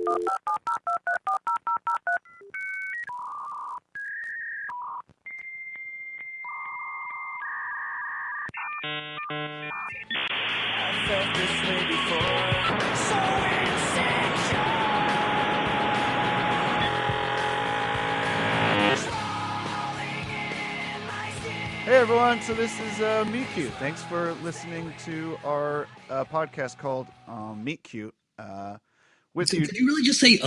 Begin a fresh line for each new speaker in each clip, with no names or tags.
I felt this way before. So Hey everyone, so this is Meet Cute. Thanks for listening to our podcast called Meet Cute. With
So
you,
did you really just say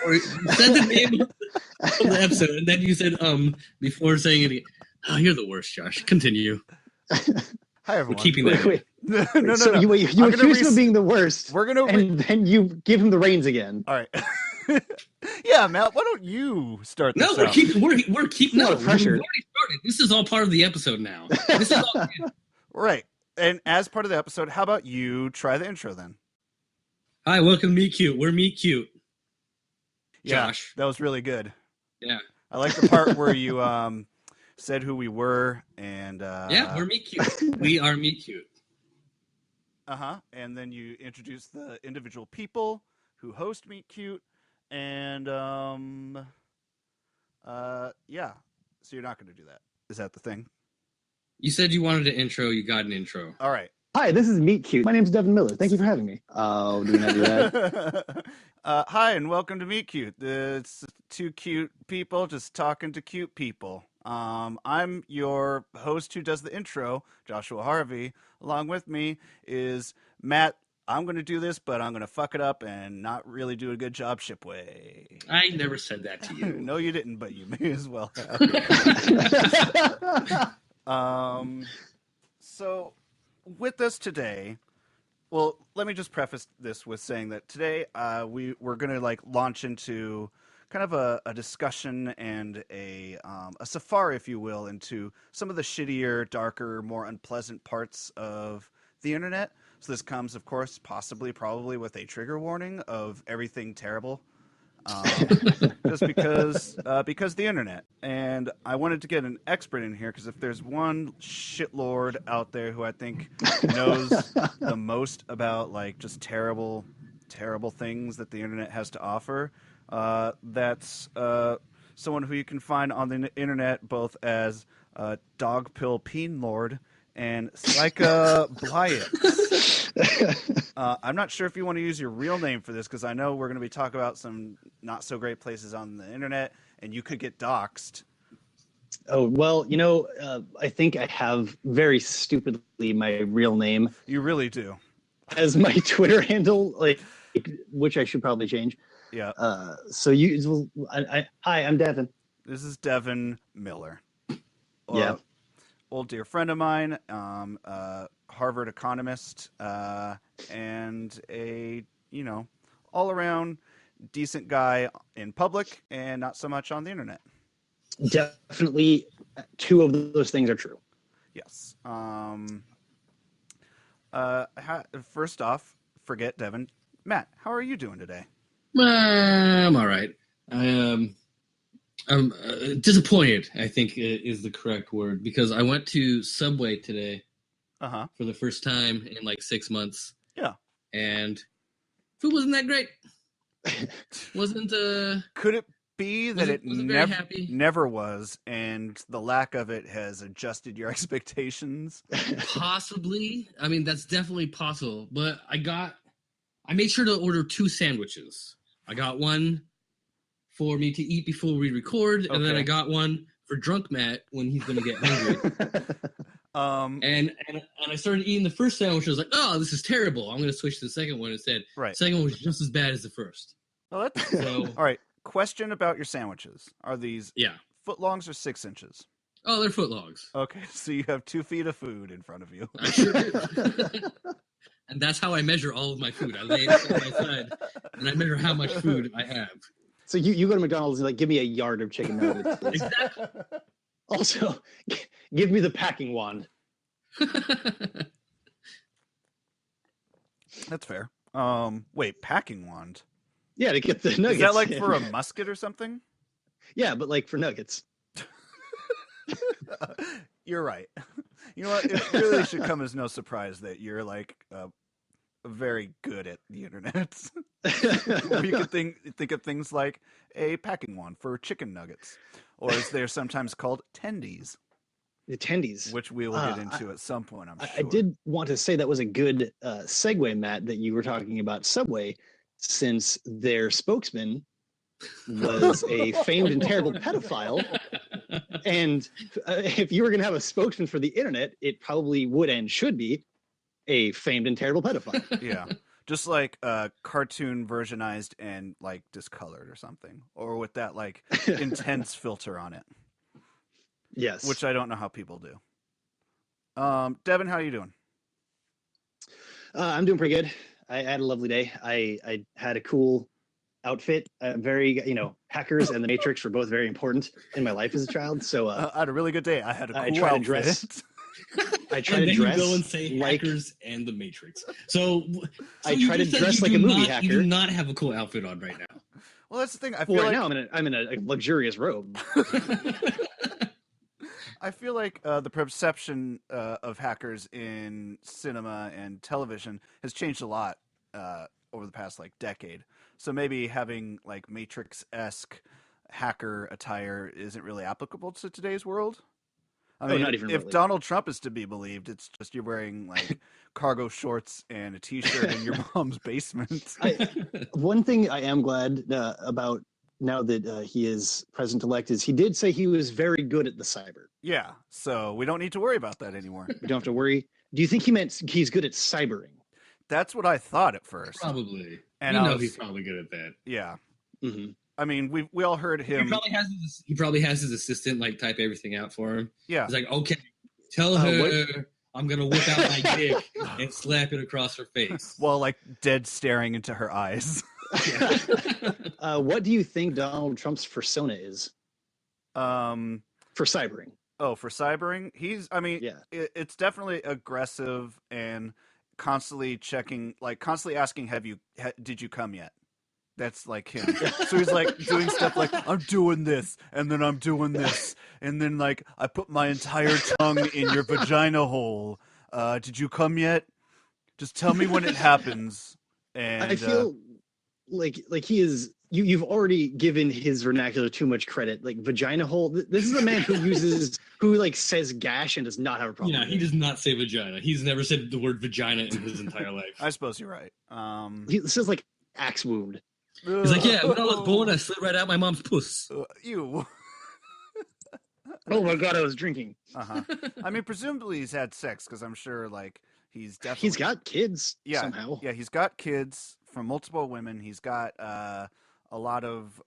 or you said the name of the episode and then you said before saying it? Oh, you're the worst, Josh. Continue.
Hi everyone.
We're keeping that.
Wait.
no.
So you accuse him of being the worst.
We're gonna
and then you give him the reins again.
All right. Yeah, Matt. Why don't you start this?
No, we're keeping. No,
pressure.
We've already started. This is all part of the episode now. This is all
right. And as part of the episode, how about you try the intro then?
Hi, welcome to Meet Cute. We're Meet Cute.
Yeah,
Josh.
That was really good.
Yeah.
I like the part where you said who we were and
yeah, we're Meet Cute. We are Meet Cute.
And then you introduce the individual people who host Meet Cute, and yeah. So you're not going to do that. Is that the thing?
You said you wanted an intro. You got an intro.
All right.
Hi, this is Meet Cute. My name's Devan Miller. Thank you for having me. Oh, do we not do that?
Hi, and welcome to Meet Cute. It's two cute people just talking to cute people. I'm your host who does the intro, Joshua Harvey. Along with me is Matt. I'm going to do this, but I'm going to fuck it up and not really do a good job, Shipway.
I never said that to you.
No, you didn't, but you may as well have. So with us today, well, let me just preface this with saying that today we're going to launch into kind of a discussion and a safari, if you will, into some of the shittier, darker, more unpleasant parts of the internet. So this comes, of course, probably with a trigger warning of everything terrible, just because the internet. And I wanted to get an expert in here because if there's one shitlord out there who I think knows the most about just terrible things that the internet has to offer, that's someone who you can find on the internet both as Dogpill Peenlord and Cyka Blyat. I'm not sure if you want to use your real name for this because I know we're going to be talking about some not so great places on the internet, and you could get doxxed.
Oh, well, I think I have very stupidly my real name.
You really do.
As my Twitter handle, which I should probably change.
Yeah.
Hi, I'm Devan.
This is Devan Miller.
Yeah.
Old dear friend of mine, Harvard economist, and a, all around decent guy in public and not so much on the internet.
Definitely two of those things are true.
Yes. First off, forget Devan. Matt, how are you doing today?
I'm all right. I'm disappointed, I think is the correct word, because I went to Subway today for the first time in 6 months.
Yeah.
And food wasn't that great.
Could it be that it
never
was, and the lack of it has adjusted your expectations?
Possibly. I mean, that's definitely possible. But I made sure to order 2 sandwiches. I got one for me to eat before we record, and then I got one for drunk Matt when he's going to get hungry. And I started eating the first sandwich. I was like, oh, this is terrible. I'm going to switch to the second one instead.
Right.
The second one was just as bad as the first.
Well, all right. Question about your sandwiches. Are these footlongs or 6 inches?
Oh, they're footlongs.
Okay, so you have 2 feet of food in front of you.
I sure do. And that's how I measure all of my food. I lay it side by side, and I measure how much food I have.
So you go to McDonald's and give me a yard of chicken nuggets.
Exactly.
Also, give me the packing wand.
That's fair. Wait, packing wand?
Yeah, to get the nuggets.
Is that for a musket or something?
Yeah, but for nuggets.
You're right. You know what? It really should come as no surprise that you're very good at the internet. Or you could think of things like a packing wand for chicken nuggets, or as they're sometimes called, tendies,
The attendees.
which we will get into at some point, I'm sure.
I did want to say that was a good segue, Matt, that you were talking about Subway, since their spokesman was a famed and terrible pedophile. And if you were going to have a spokesman for the internet, it probably would and should be a famed and terrible pedophile.
Yeah. Just like cartoon versionized and like discolored or something, or with that like intense filter on it.
Yes.
Which I don't know how people do. Devin, how are you doing?
I'm doing pretty good. I had a lovely day. I had a cool outfit. Very, hackers and the Matrix were both very important in my life as a child. So
I had a really good day. I had a cool
I try to
outfit.
dress. I try
And
to
then
dress
you go and say
like
hackers and the Matrix. So
I
you
try to
just said
dress
you
like
do
a movie
not-
hacker.
You do not have a cool outfit on right now.
Well, that's the thing. I feel
Well, right
like
now I'm in a luxurious robe.
I feel like the perception of hackers in cinema and television has changed a lot over the past like decade. So maybe having like Matrix-esque hacker attire isn't really applicable to today's world. I mean,
not even
if
remotely.
Donald Trump is to be believed, it's just you're wearing like cargo shorts and a t-shirt in your mom's basement.
One thing I am glad about now that he is president-elect is he did say he was very good at the cyber.
Yeah, so we don't need to worry about that anymore.
We don't have to worry. Do you think he meant he's good at cybering?
That's what I thought at first.
Probably.
And
He's probably good at that.
Yeah.
Mm-hmm.
I mean, we all heard him.
He probably has his assistant like type everything out for him.
Yeah.
He's like, okay, tell her I'm gonna whip out my dick and slap it across her face.
While like dead staring into her eyes.
What do you think Donald Trump's persona is
For
cybering?
Oh, for cybering,
Yeah.
it's definitely aggressive and constantly checking, like constantly asking, did you come yet? That's like him. So he's like doing stuff like, I'm doing this, and then I'm doing this, and then like I put my entire tongue in your vagina hole. Did you come yet? Just tell me when it happens. And
I feel like he is. You've already given his vernacular too much credit. Like vagina hole. This is a man who like says gash and does not have a problem.
Yeah, he does not say vagina. He's never said the word vagina in his entire life.
I suppose you're right.
He says like axe wound.
He's like, yeah, when I was born, I slid right out my mom's puss.
Ew.
Oh my god, I was drinking.
I mean, presumably he's had sex because I'm sure like he's definitely
He's got kids.
yeah
Somehow.
yeah he's got kids from multiple women. He's got a lot of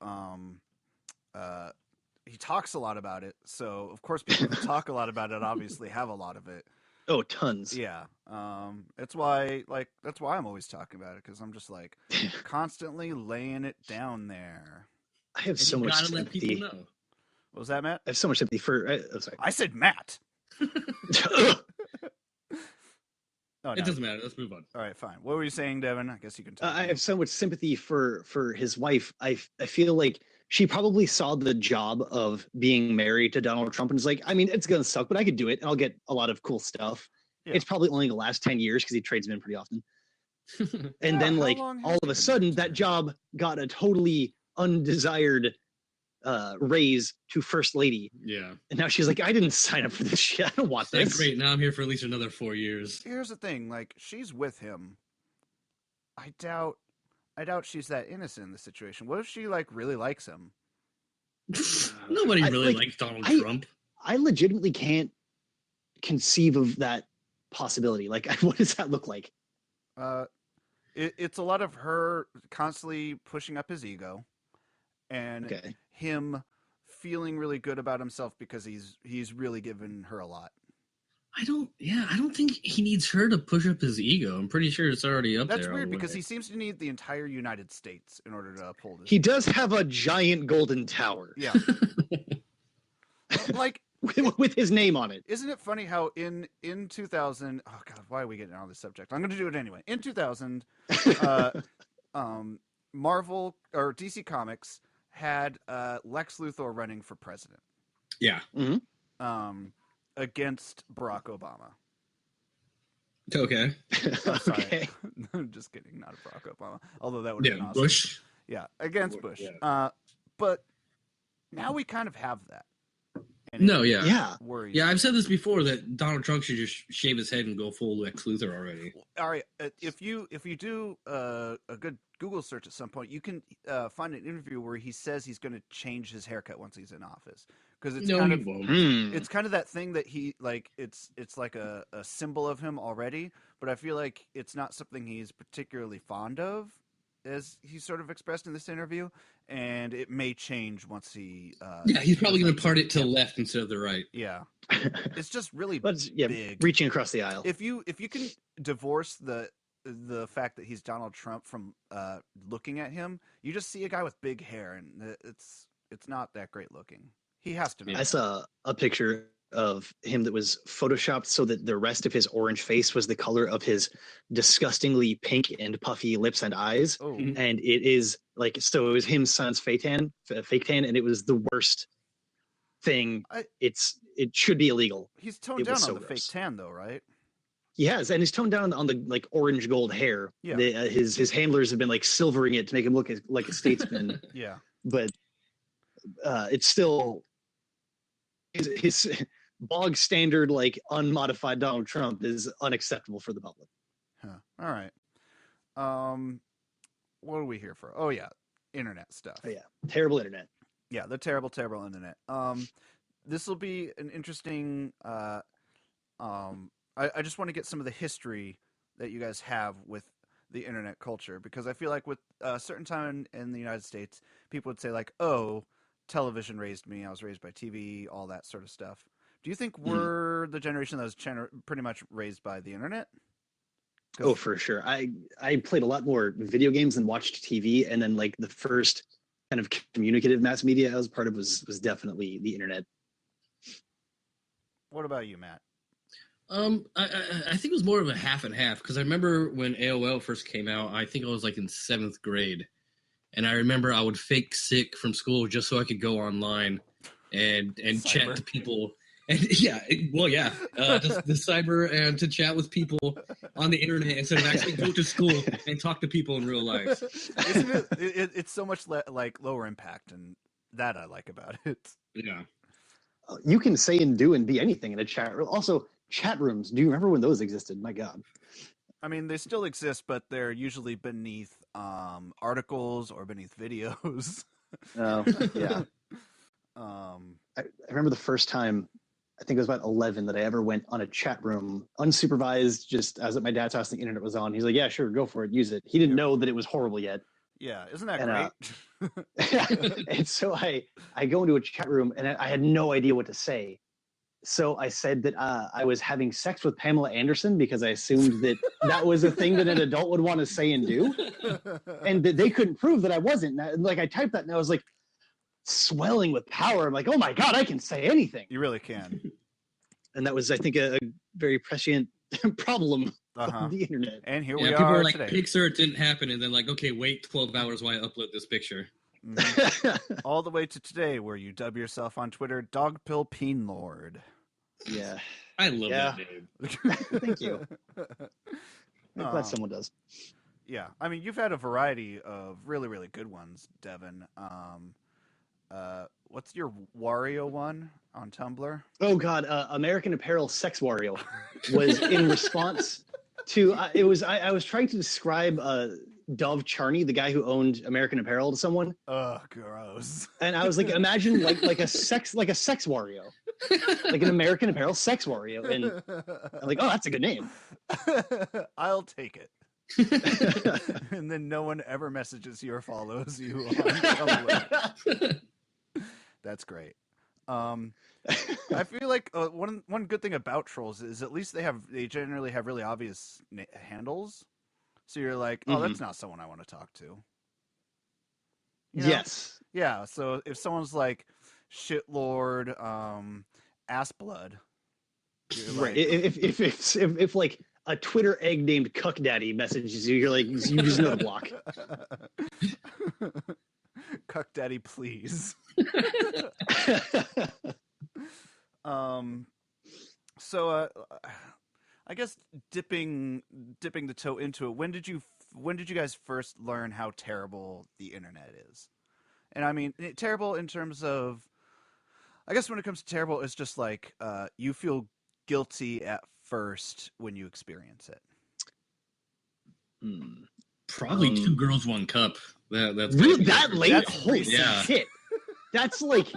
he talks a lot about it. So of course people who talk a lot about it obviously have a lot of it.
Oh, tons.
Yeah. That's why I'm always talking about it because I'm just like constantly laying it down there.
I have so much
gotta let people
sympathy.
know.
What was that, Matt?
I have so much sympathy for. Oh, sorry.
I said Matt. Oh,
It
no.
doesn't matter. Let's move on.
All right, fine. What were you saying, Devin? I guess you can tell.
I have so much sympathy for his wife. I feel like she probably saw the job of being married to Donald Trump and is like, I mean, it's gonna suck, but I could do it and I'll get a lot of cool stuff.
Yeah.
It's probably only gonna last 10 years because he trades them in pretty often. And then
how
like
long has
all
he
of
been
a sudden
married to
that
her?
job got a totally undesired raise to first lady.
Yeah.
And now she's like, I didn't sign up for this shit. I don't want
It's like,
this.
great. Now I'm here for at least another 4 years.
Here's the thing, like she's with him. I doubt she's that innocent in the situation. What if she like really likes him?
Nobody
I-
really
like,
likes Donald
I-
Trump.
I legitimately can't conceive of that possibility. Like, what does that look like?
It's a lot of her constantly pushing up his ego, and
Okay.
him feeling really good about himself because he's really given her a lot.
I don't think he needs her to push up his ego. I'm pretty sure it's already up
That's
there.
weird
all the
because
way.
he seems to need the entire United States in order to uphold his.
He does have a giant golden tower
Yeah. Like,
with his name on it.
isn't it funny how in 2000? Oh God, why are we getting on this subject? I'm going to do it anyway. In 2000, Marvel or DC Comics had Lex Luthor running for president
Yeah.
against Barack Obama.
Okay.
Oh, sorry.
Okay.
I'm just kidding. Not a Barack Obama. Although that would have
Yeah,
been awesome.
Bush.
Yeah, against Bush.
Yeah.
But now we kind of have that. And
No, yeah.
Yeah.
worries
Yeah,
me.
I've said this before that Donald Trump should just shave his head and go full Lex Luthor already.
All right, if you do a good Google search at some point, you can find an interview where he says he's going to change his haircut once he's in office, because it's
No,
kind
he
of
won't.
it's kind of that thing that he like it's like a symbol of him already, but I feel like it's not something he's particularly fond of, as he sort of expressed in this interview, and it may change once he
Yeah, he's probably going to
does
part
that.
it to the left instead of the right.
Yeah, it's just really
But
big.
reaching across the aisle.
If you can divorce the fact that he's Donald Trump from looking at him, you just see a guy with big hair, and it's not that great looking. He has to be.
I saw a picture of him that was photoshopped so that the rest of his orange face was the color of his disgustingly pink and puffy lips and eyes.
Oh,
And it is like, so it was him sans fake tan, and it was the worst thing. It should be illegal.
he's toned
It
down
was
on
so
the
gross.
fake tan, though, right?
He has, and he's toned down on the like orange gold hair.
Yeah.
His handlers have been like silvering it to make him look like a statesman.
Yeah.
But it's still his bog standard, like unmodified Donald Trump is unacceptable for the public.
Huh. All right. What are we here for? Oh yeah, internet stuff.
Oh, yeah, terrible internet.
Yeah, the terrible internet. This will be an interesting. I just want to get some of the history that you guys have with the internet culture, because I feel like with a certain time in the United States, people would say like, "Oh, television raised me. I was raised by TV, all that sort of stuff." Do you think we're the generation that was pretty much raised by the internet?
Oh, for sure. I played a lot more video games than watched TV, and then like the first kind of communicative mass media I was part of was definitely the internet.
What about you, Matt?
I think it was more of a half and half, because I remember when AOL first came out, I think I was like in 7th grade, and I remember I would fake sick from school just so I could go online and chat to people. And just the cyber and to chat with people on the internet instead of actually go to school and talk to people in real life.
Isn't it's so much like lower impact, and that I like about it.
Yeah.
You can say and do and be anything in a chat room. Also, chat rooms. Do you remember when those existed? My God.
I mean, they still exist, but they're usually beneath articles or beneath videos.
Oh, yeah. I remember the first time, I think it was about 11, that I ever went on a chat room unsupervised. Just I was at my dad's house, the internet was on. He's like, "Yeah, sure, go for it, use it." He didn't know that it was horrible yet.
Yeah, isn't that
great? And so I go into a chat room, and I had no idea what to say. So I said that I was having sex with Pamela Anderson, because I assumed that was a thing that an adult would want to say and do, and that they couldn't prove that I wasn't. Like I typed that, and I was like swelling with power. I'm like, "Oh my God, I can say anything."
You really can.
And that was, I think, a very prescient problem of the internet.
And here we
people
are
were like,
today.
"Pixar, it didn't happen," and then like, "Okay, wait 12 hours while I upload this picture."
All the way to today, where you dub yourself on Twitter Dogpill Peenlord.
Yeah,
I love that name.
Thank you. I'm glad someone does.
Yeah, I mean, you've had a variety of really, really good ones, Devan. What's your Wario one on Tumblr?
Oh God, American Apparel Sex Wario was in response to I was trying to describe Dov Charney, the guy who owned American Apparel, to someone.
Ugh, gross.
And I was like, imagine like a sex Wario, like an American Apparel Sex Wario, and I'm like, oh, that's a good name.
I'll take it. And then no one ever messages you or follows you on Tumblr. That's great. I feel like one good thing about trolls is at least they generally have really obvious handles. So you're like, oh, that's not someone I want to talk to. You know? Yes. Yeah. So if someone's like shitlord, ass blood,
right? If like a Twitter egg named Cuck Daddy messages you, you're like, you just know to block.
Cuck Daddy, please. So I guess dipping the toe into it, when did you guys first learn how terrible the internet is? And I mean, terrible in terms of, I guess when it comes to terrible, it's just like you feel guilty at first when you experience it.
Probably Two Girls, One Cup. That's
really that late.
That's
Holy
yeah.
shit! That's like.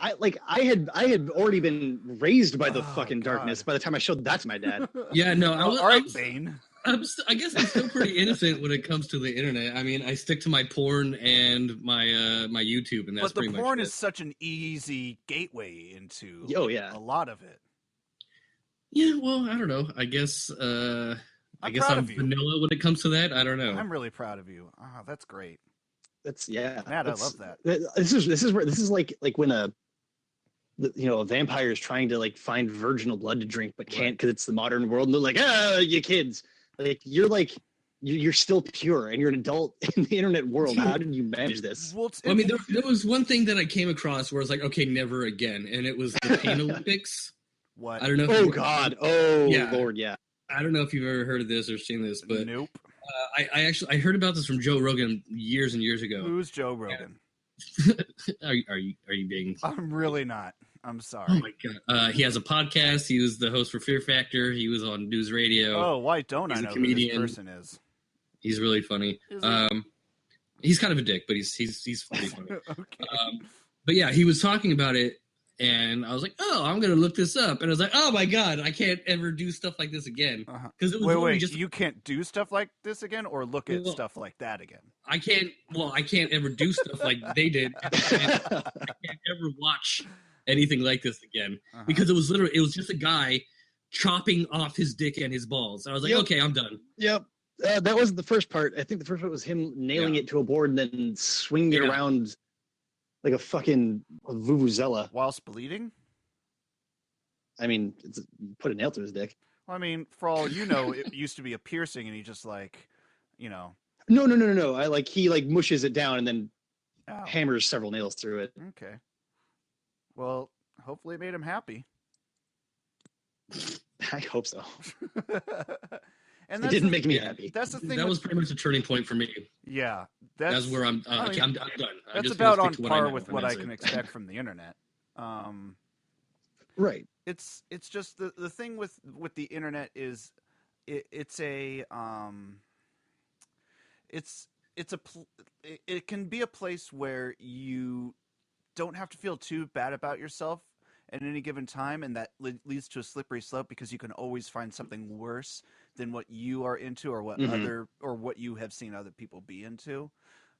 I had already been raised by the fucking darkness by the time I showed that to my dad.
Yeah, no,
all right, Bane.
I guess I'm still pretty innocent when it comes to the internet. I mean, I stick to my porn and my my YouTube, and that's pretty much it.
But the porn is such an easy gateway into
a
lot of it.
Yeah, well, I don't know. I guess I'm vanilla when it comes to that. I don't know.
I'm really proud of you. Oh, that's great.
Matt,
I love that.
This is like when a vampire is trying to like find virginal blood to drink but can't because it's the modern world, and they're like, you kids, you're still pure and you're an adult in the internet world. How did you manage this?
Well, I mean, there was one thing that I came across where I was like, okay, never again, and it was the Pain Olympics.
What?
I don't know.
Oh God! Oh
yeah.
Lord! Yeah.
I don't know if you've ever heard of this or seen this, but
nope.
I heard about this from Joe Rogan years and years ago.
Who's Joe Rogan?
Are you being?
I'm really not. I'm sorry.
Oh my God. He has a podcast. He was the host for Fear Factor. He was on News Radio.
Oh, why don't I know who this person is?
He's really funny. He's kind of a dick, but he's pretty funny.
Okay.
But yeah, he was talking about it. And I was like, oh, I'm going to look this up. And I was like, oh, my God, I can't ever do stuff like this again. Because it was
wait, you can't do stuff like this again or look at stuff like that again?
I can't ever do stuff like they did. I can't ever watch anything like this again. Because it was just a guy chopping off his dick and his balls. And I was like, okay, I'm done.
Yep. That wasn't the first part. I think the first part was him nailing it to a board and then swinging it around like a fucking vuvuzela.
Whilst bleeding?
I mean, put a nail to his dick.
Well, I mean, for all you know, it used to be a piercing and he just like, No.
He mushes it down and then hammers several nails through it.
Okay. Well, hopefully it made him happy.
I hope so.
And
it didn't make me happy.
That's the thing.
That was pretty much a turning point for me.
Yeah,
that's where I'm done.
That's about on par with what I can expect from the internet.
Right.
It's just the thing with the internet is it can be a place where you don't have to feel too bad about yourself at any given time, and that leads to a slippery slope because you can always find something worse than what you are into or what what you have seen other people be into.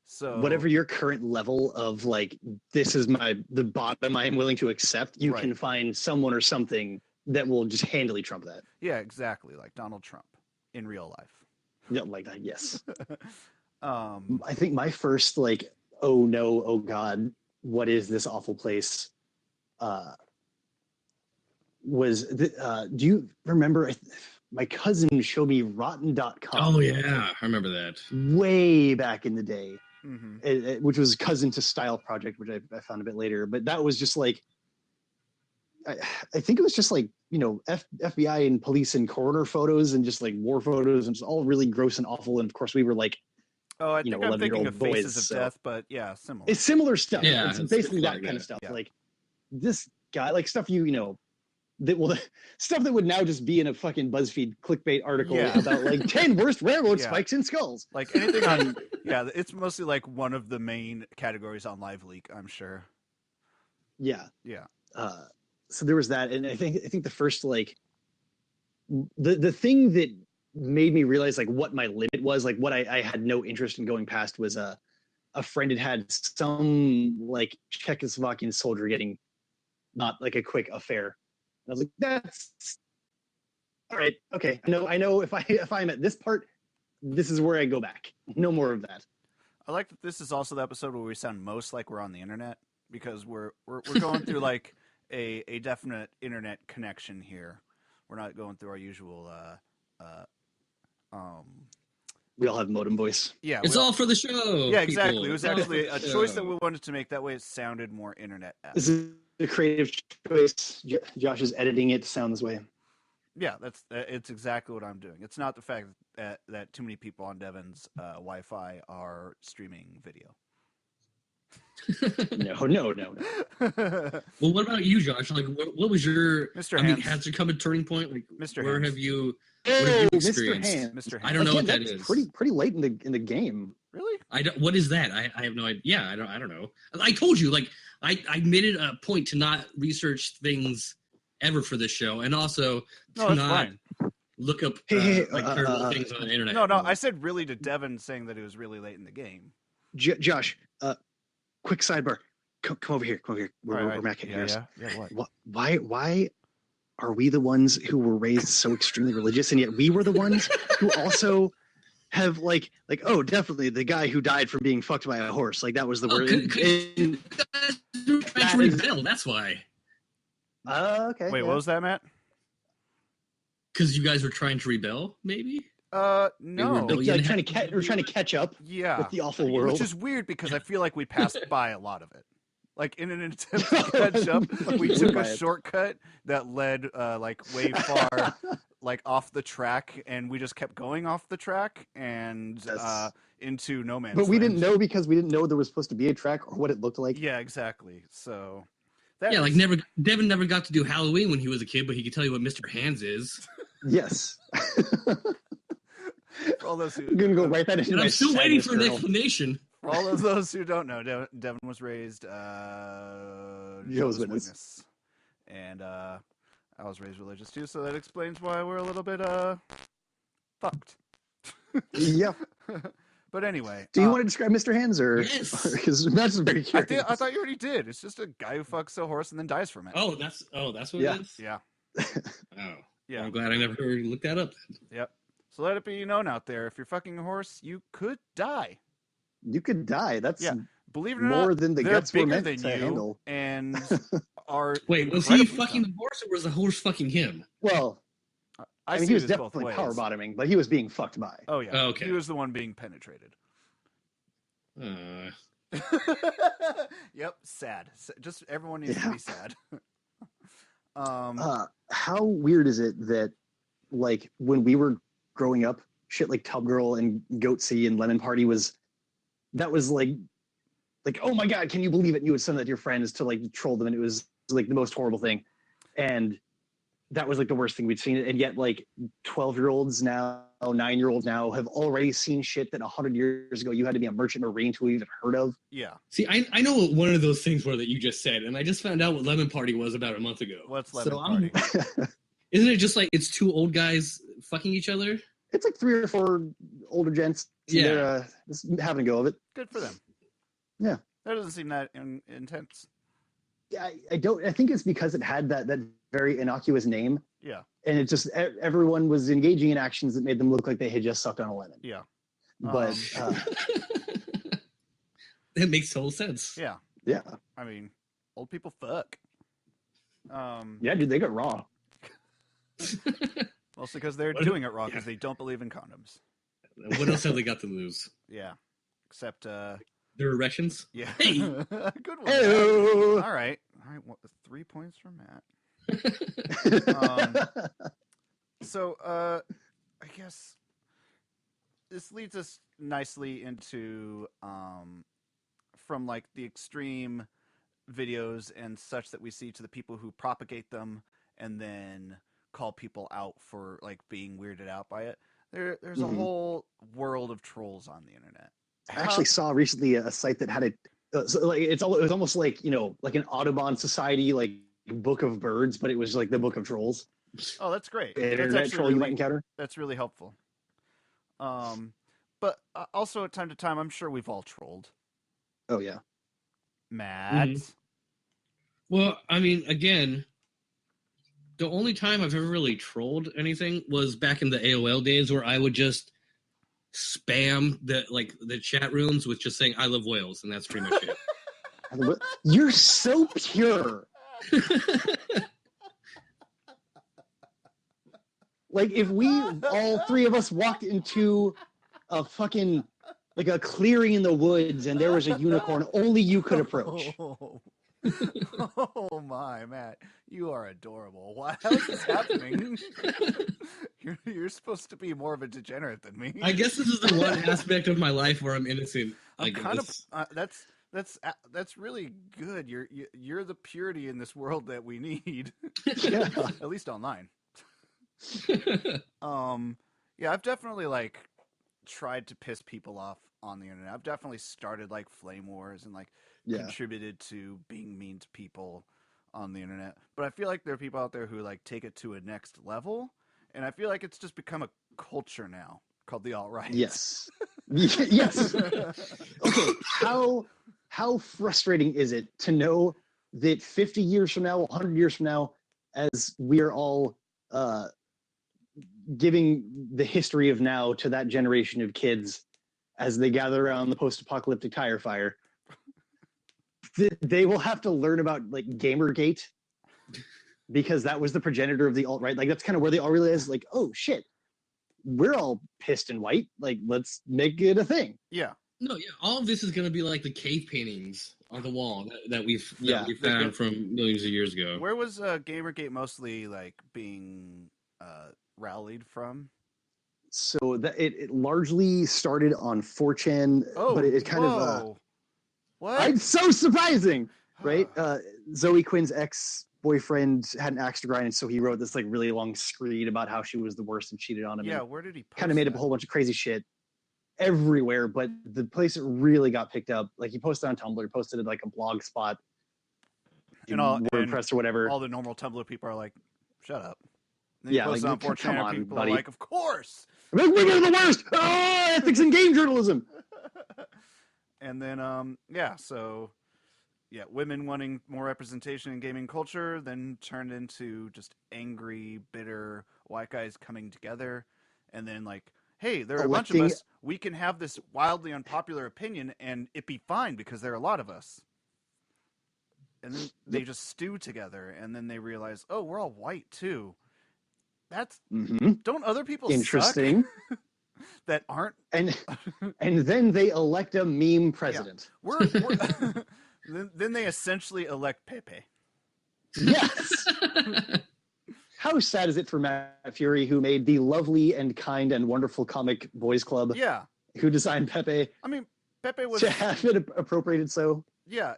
So
whatever your current level of like, this is the bottom I am willing to accept, you can find someone or something that will just handily trump that.
Yeah, exactly. Like Donald Trump in real life.
Yeah, like that. Yes. I think my first like, oh no, oh God, what is this awful place? Do you remember? My cousin showed me Rotten.com.
Oh yeah, I remember that.
Way back in the day,
mm-hmm.
Which was cousin to Style Project, which I found a bit later. But that was just like, I think it was just like, FBI and police and coroner photos and just like war photos and just all really gross and awful. And of course we were like,
I think I'm thinking of
boys,
Faces of Death, but yeah, similar.
It's similar stuff.
Yeah,
it's basically that kind of stuff.
Yeah.
Like this guy, like stuff stuff that would now just be in a fucking BuzzFeed clickbait article about like 10 worst railroad spikes in skulls.
Like anything on, it's mostly like one of the main categories on LiveLeak, I'm sure.
Yeah.
Yeah.
So there was that, and I think the first like the thing that made me realize like what my limit was, like what I had no interest in going past was a friend had some like Czechoslovakian soldier getting not like a quick affair. I was like, that's all right. Okay. I know if I'm at this part, this is where I go back. No more of that.
I like that this is also the episode where we sound most like we're on the internet because we're going through like a definite internet connection here. We're not going through our usual
we all have modem voice.
Yeah.
It's all for the show.
Yeah, exactly. People. It was actually a choice that we wanted to make. That way it sounded more internet-esque.
This is a creative choice. Josh is editing it to sound this way.
Yeah, it's exactly what I'm doing. It's not the fact that too many people on Devan's Wi-Fi are streaming video.
No.
Well, what about you, Josh? Like, what was your
Mr.
I mean,
Hands.
has there come a turning point? Like,
Mr.
where
Hands.
have you? What have you
Mr.
experienced?
Hands.
Mr. Hands.
I don't know what that
that's
is.
pretty late in the game.
Really?
I don't. What is that? I have no idea. Yeah, I don't know. I told you, like, I made it a point to not research things ever for this show, and also to not
fine.
look up terrible things on the internet.
No, I said really to Devan saying that it was really late in the game.
Josh, quick sidebar. Come over here. We're Matt can hear us.
Yeah.
What? Why are we the ones who were raised so extremely religious, and yet we were the ones who also have like oh, definitely the guy who died from being fucked by a horse. Like that was the word.
That's why.
Okay.
Wait, what was that, Matt?
Because you guys were trying to rebel, maybe?
No.
We're trying to catch up.
Yeah.
With the awful world,
which is weird because I feel like we passed by a lot of it. Like in an attempt to catch up, we took a shortcut that led like way far, like off the track, and we just kept going off the track and into no man's land.
But we didn't know because we didn't know there was supposed to be a track or what it looked like.
Yeah, exactly. So.
Devan never got to do Halloween when he was a kid, but he could tell you what Mr. Hands is.
Yes.
For all those who
I'm gonna go write that into.
I'm still waiting for an explanation.
For all of those who don't know, Devan was raised
Jehovah's Witness.
And I was raised religious too, so that explains why we're a little bit fucked.
Yeah.
But anyway,
do you want to describe Mr. Hands or?
Yes.
Because that's very curious.
I thought you already did. It's just a guy who fucks a horse and then dies from it.
Oh, that's what it is.
Yeah.
Oh,
yeah.
I'm glad I never looked that up.
Yep. So let it be known out there: if you're fucking a horse, you could die.
You could die. That's
believe it or
more
not,
than the
they're
guts were
bigger
meant
than
to
you
handle.
And are
wait, was he fucking the horse or was the horse fucking him?
Well, I mean, he was definitely
both
power bottoming, but he was being fucked by.
Oh yeah.
Oh, okay.
He was the one being penetrated. Yep, sad. Just everyone needs to be sad.
How weird is it that, like, when we were growing up, shit like Tub Girl and Goatsy and Lemon Party was like, oh my god, can you believe it? And you would send that to your friends to like troll them, and it was like the most horrible thing. And that was like the worst thing we'd seen. And yet, like 12-year-olds now, 9-year-olds now have already seen shit that 100 years ago you had to be a merchant marine to even heard of.
Yeah.
See, I know what one of those things were that you just said, and I just found out what Lemon Party was about a month ago.
What's Lemon Party?
Isn't it just like it's two old guys fucking each other?
It's like 3 or 4 older gents.
Yeah.
They're just having a go of it.
Good for them.
Yeah.
That doesn't seem that intense.
Yeah, I think it's because it had that very innocuous name.
Yeah.
And it just everyone was engaging in actions that made them look like they had just sucked on a lemon.
Yeah.
But
that makes total sense.
Yeah.
Yeah.
I mean, old people fuck.
Yeah, dude, they got raw.
Mostly because they're doing it raw because they don't believe in condoms.
What else have they got to lose?
Yeah. Except
their erections?
Yeah.
Hey.
Good one.
Hey-o.
All right. 3 points from Matt. So I guess this leads us nicely into from like the extreme videos and such that we see to the people who propagate them and then call people out for like being weirded out by it. There's a whole world of trolls on the internet.
I actually saw recently a site that had it. So like it was almost like, you know, like an Audubon Society like book of birds, but it was like the book of trolls.
Oh, that's great.
Internet troll you might encounter.
That's really helpful. But also at time to time, I'm sure we've all trolled.
Oh yeah,
Matt.
Mm-hmm. Well, I mean, again, the only time I've ever really trolled anything was back in the AOL days, where I would just spam the chat rooms with just saying "I love whales," and that's pretty much it.
You're so pure. Like if we all 3 of us walked into a fucking like a clearing in the woods and there was a unicorn only you could approach.
Oh my, Matt, you are adorable. Why? How is this happening? You're supposed to be more of a degenerate than me.
I guess this is the one aspect of my life where I'm innocent.
I'm kind of that's really good. You're the purity in this world that we need.
Yeah.
At least online. Yeah, I've definitely like tried to piss people off on the internet. I've definitely started like flame wars and like contributed to being mean to people on the internet. But I feel like there are people out there who like take it to a next level, and I feel like it's just become a culture now called the alt-right.
Yes. Yes. Okay, how frustrating is it to know that 50 years from now, 100 years from now, as we are all giving the history of now to that generation of kids as they gather around the post-apocalyptic tire fire, they will have to learn about like Gamergate, because that was the progenitor of the alt-right. Like that's kind of where they all realize like, oh shit, we're all pissed and white. Like, let's make it a thing.
Yeah.
No, yeah. All of this is going to be like the cave paintings on the wall that we found from millions of years ago.
Where was Gamergate mostly like being rallied from?
So that it largely started on 4chan, but it kind of
what?
It's so surprising, right? Zoe Quinn's ex-boyfriend had an axe to grind, and so he wrote this like really long screed about how she was the worst and cheated on him.
Yeah, where did he post
kind of made up a whole bunch of crazy shit everywhere, but the place it really got picked up, like he posted on Tumblr, posted it like a blog spot,
and all
WordPress or whatever.
All the normal Tumblr people are like, "Shut up." And
yeah, like
on 4chan,
come on,
people
buddy.
are like, "Of course,
women are the worst." Oh, ethics in game journalism.
And then, women wanting more representation in gaming culture then turned into just angry, bitter white guys coming together, and then like, hey, there are a bunch of us. We can have this wildly unpopular opinion, and it be fine because there are a lot of us. And then they just stew together, and then they realize, oh, we're all white too. That's don't other people
interesting
suck? That aren't
and then they elect a meme president.
Yeah. Then they essentially elect Pepe.
Yes. How sad is it for Matt Fury, who made the lovely and kind and wonderful comic Boys Club?
Yeah.
Who designed Pepe?
I mean, Pepe was
to have it appropriated so.
Yeah.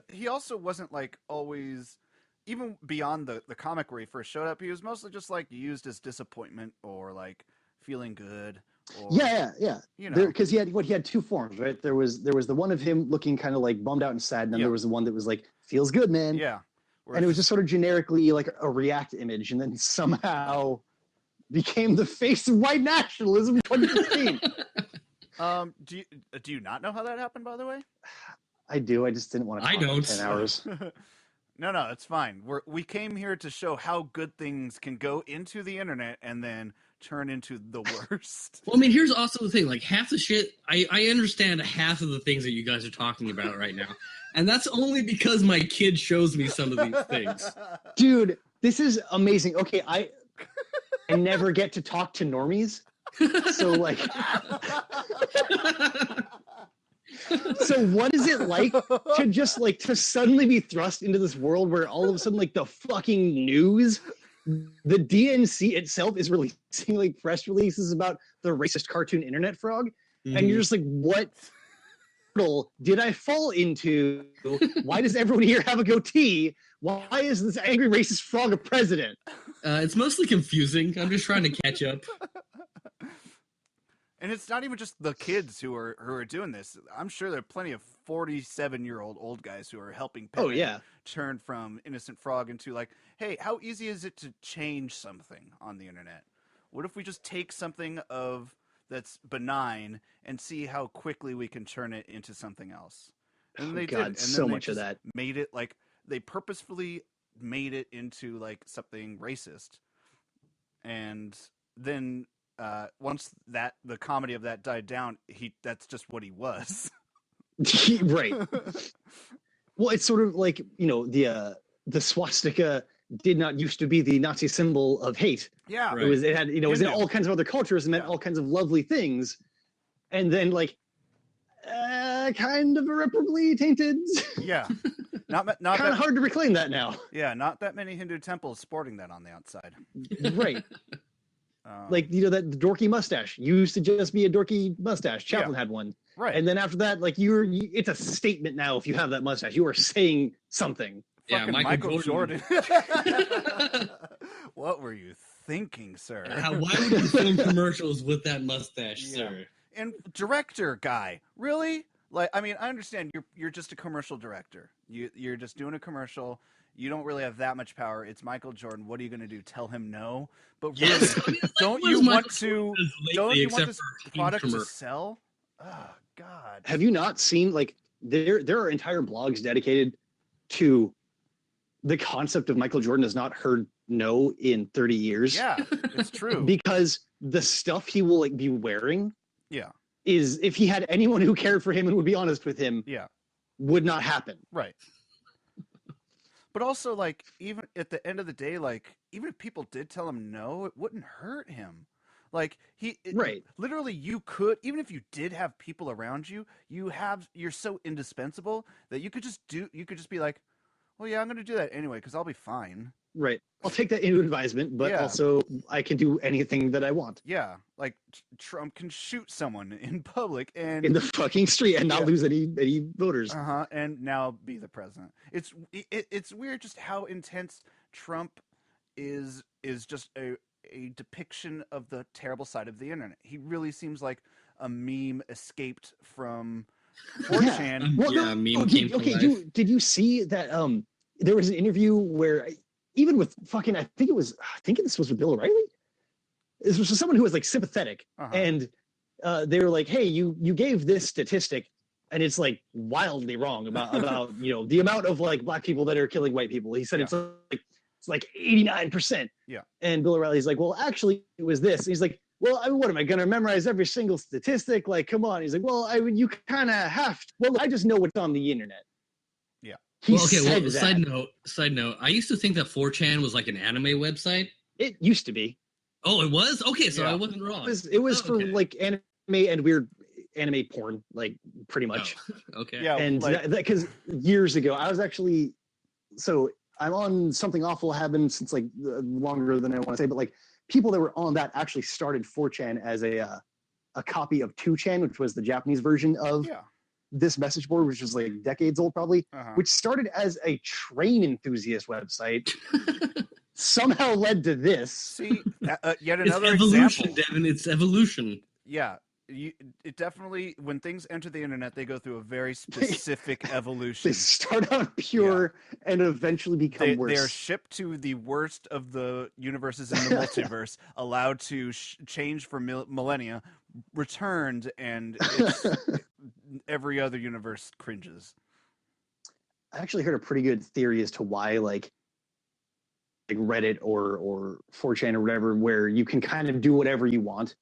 He also wasn't like always, even beyond the comic where he first showed up. He was mostly just like used as disappointment or like feeling good. Or,
yeah.
You know,
because he had two forms, right? There was the one of him looking kind of like bummed out and sad, and then there was the one that was like feels good, man.
Yeah.
And it was just sort of generically like a React image, and then somehow became the face of white nationalism in 2015.
Do you not know how that happened, by the way?
I do. I just didn't want to talk for 10 hours.
No, it's fine. We came here to show how good things can go into the internet and then turn into the worst.
Well, I mean, here's also the thing. Like, half the shit, I understand half of the things that you guys are talking about right now. And that's only because my kid shows me some of these things.
Dude, this is amazing. Okay, I never get to talk to normies. So, like... So what is it like to just like to suddenly be thrust into this world where all of a sudden like the fucking news, the DNC itself is releasing like press releases about the racist cartoon internet frog, and you're just like, what portal did I fall into? Why does everyone here have a goatee? Why is this angry racist frog a president?
It's mostly confusing. I'm just trying to catch up.
And it's not even just the kids who are doing this. I'm sure there are plenty of 47-year-old old guys who are helping Pepe turn from innocent frog into like, hey, how easy is it to change something on the internet? What if we just take something that's benign and see how quickly we can turn it into something else? And they did. And
so much of that.
Made it like they purposefully made it into like something racist. And then once the comedy of that died down, that's just what he was.
Right. Well, it's sort of like, the swastika did not used to be the Nazi symbol of hate.
Yeah.
Right. It had, it was in all kinds of other cultures and meant all kinds of lovely things. And then like kind of irreparably tainted.
Yeah. not
Kind of hard to reclaim that now.
Yeah, not that many Hindu temples sporting that on the outside.
Right. Like, you know, that dorky mustache used to just be a dorky mustache. Chaplin had one.
Right.
And then after that, like, it's a statement now if you have that mustache. You are saying something.
Yeah,
Michael Jordan. What were you thinking, sir?
Why would you film commercials with that mustache, sir?
And director guy, really? Like, I mean, I understand you're just a commercial director. You're just doing a commercial. You don't really have that much power. It's Michael Jordan. What are you going to do? Tell him no? But really, don't you want this product to sell? Oh, God.
Have you not seen, like, there are entire blogs dedicated to the concept of Michael Jordan has not heard no in 30 years?
Yeah, it's true.
Because the stuff he will, like, be wearing
is,
if he had anyone who cared for him and would be honest with him, would not happen.
Right. But also, like, even at the end of the day, like, even if people did tell him no, it wouldn't hurt him. Like, literally, you could, even if you did have people around you, you're so indispensable that you could just be like, well, yeah, I'm going to do that anyway, because I'll be fine.
Right. I'll take that into advisement, but also I can do anything that I want.
Yeah. Like, Trump can shoot someone in public and
in the fucking street and not lose any voters.
And now be the president. It's weird just how intense Trump is just a depiction of the terrible side of the internet. He really seems like a meme escaped from 4chan.
Did you see that there was an interview where even with fucking I think this was with Bill O'Reilly. This was someone who was like sympathetic, and they were like, "Hey, you gave this statistic, and it's like wildly wrong about you know the amount of like black people that are killing white people." He said it's like 89%.
Yeah.
And Bill O'Reilly's like, "Well, actually, it was this." And he's like, "Well, what am I going to memorize every single statistic? Like, come on." He's like, "Well, you kind of have to. Well, I just know what's on the internet."
Yeah.
Side note. I used to think that 4chan was like an anime website.
It used to be.
Oh, it was? Okay, so I wasn't wrong.
It was for like anime and weird anime porn, like pretty much.
Oh, okay.
Yeah. And because years ago, I was actually, so I'm on Something Awful Happened since like longer than I want to say, but like people that were on that actually started 4chan as a copy of 2chan, which was the Japanese version of this message board, which is like decades old probably, which started as a train enthusiast website. Somehow led to this.
See, yet another
evolution,
example.
Devin. It's evolution.
Yeah, it definitely, when things enter the internet, they go through a very specific evolution.
They start out pure and eventually become worse.
They are shipped to the worst of the universes in the multiverse, allowed to change for millennia, returned, and every other universe cringes.
I actually heard a pretty good theory as to why, like Reddit or 4chan or whatever, where you can kind of do whatever you want,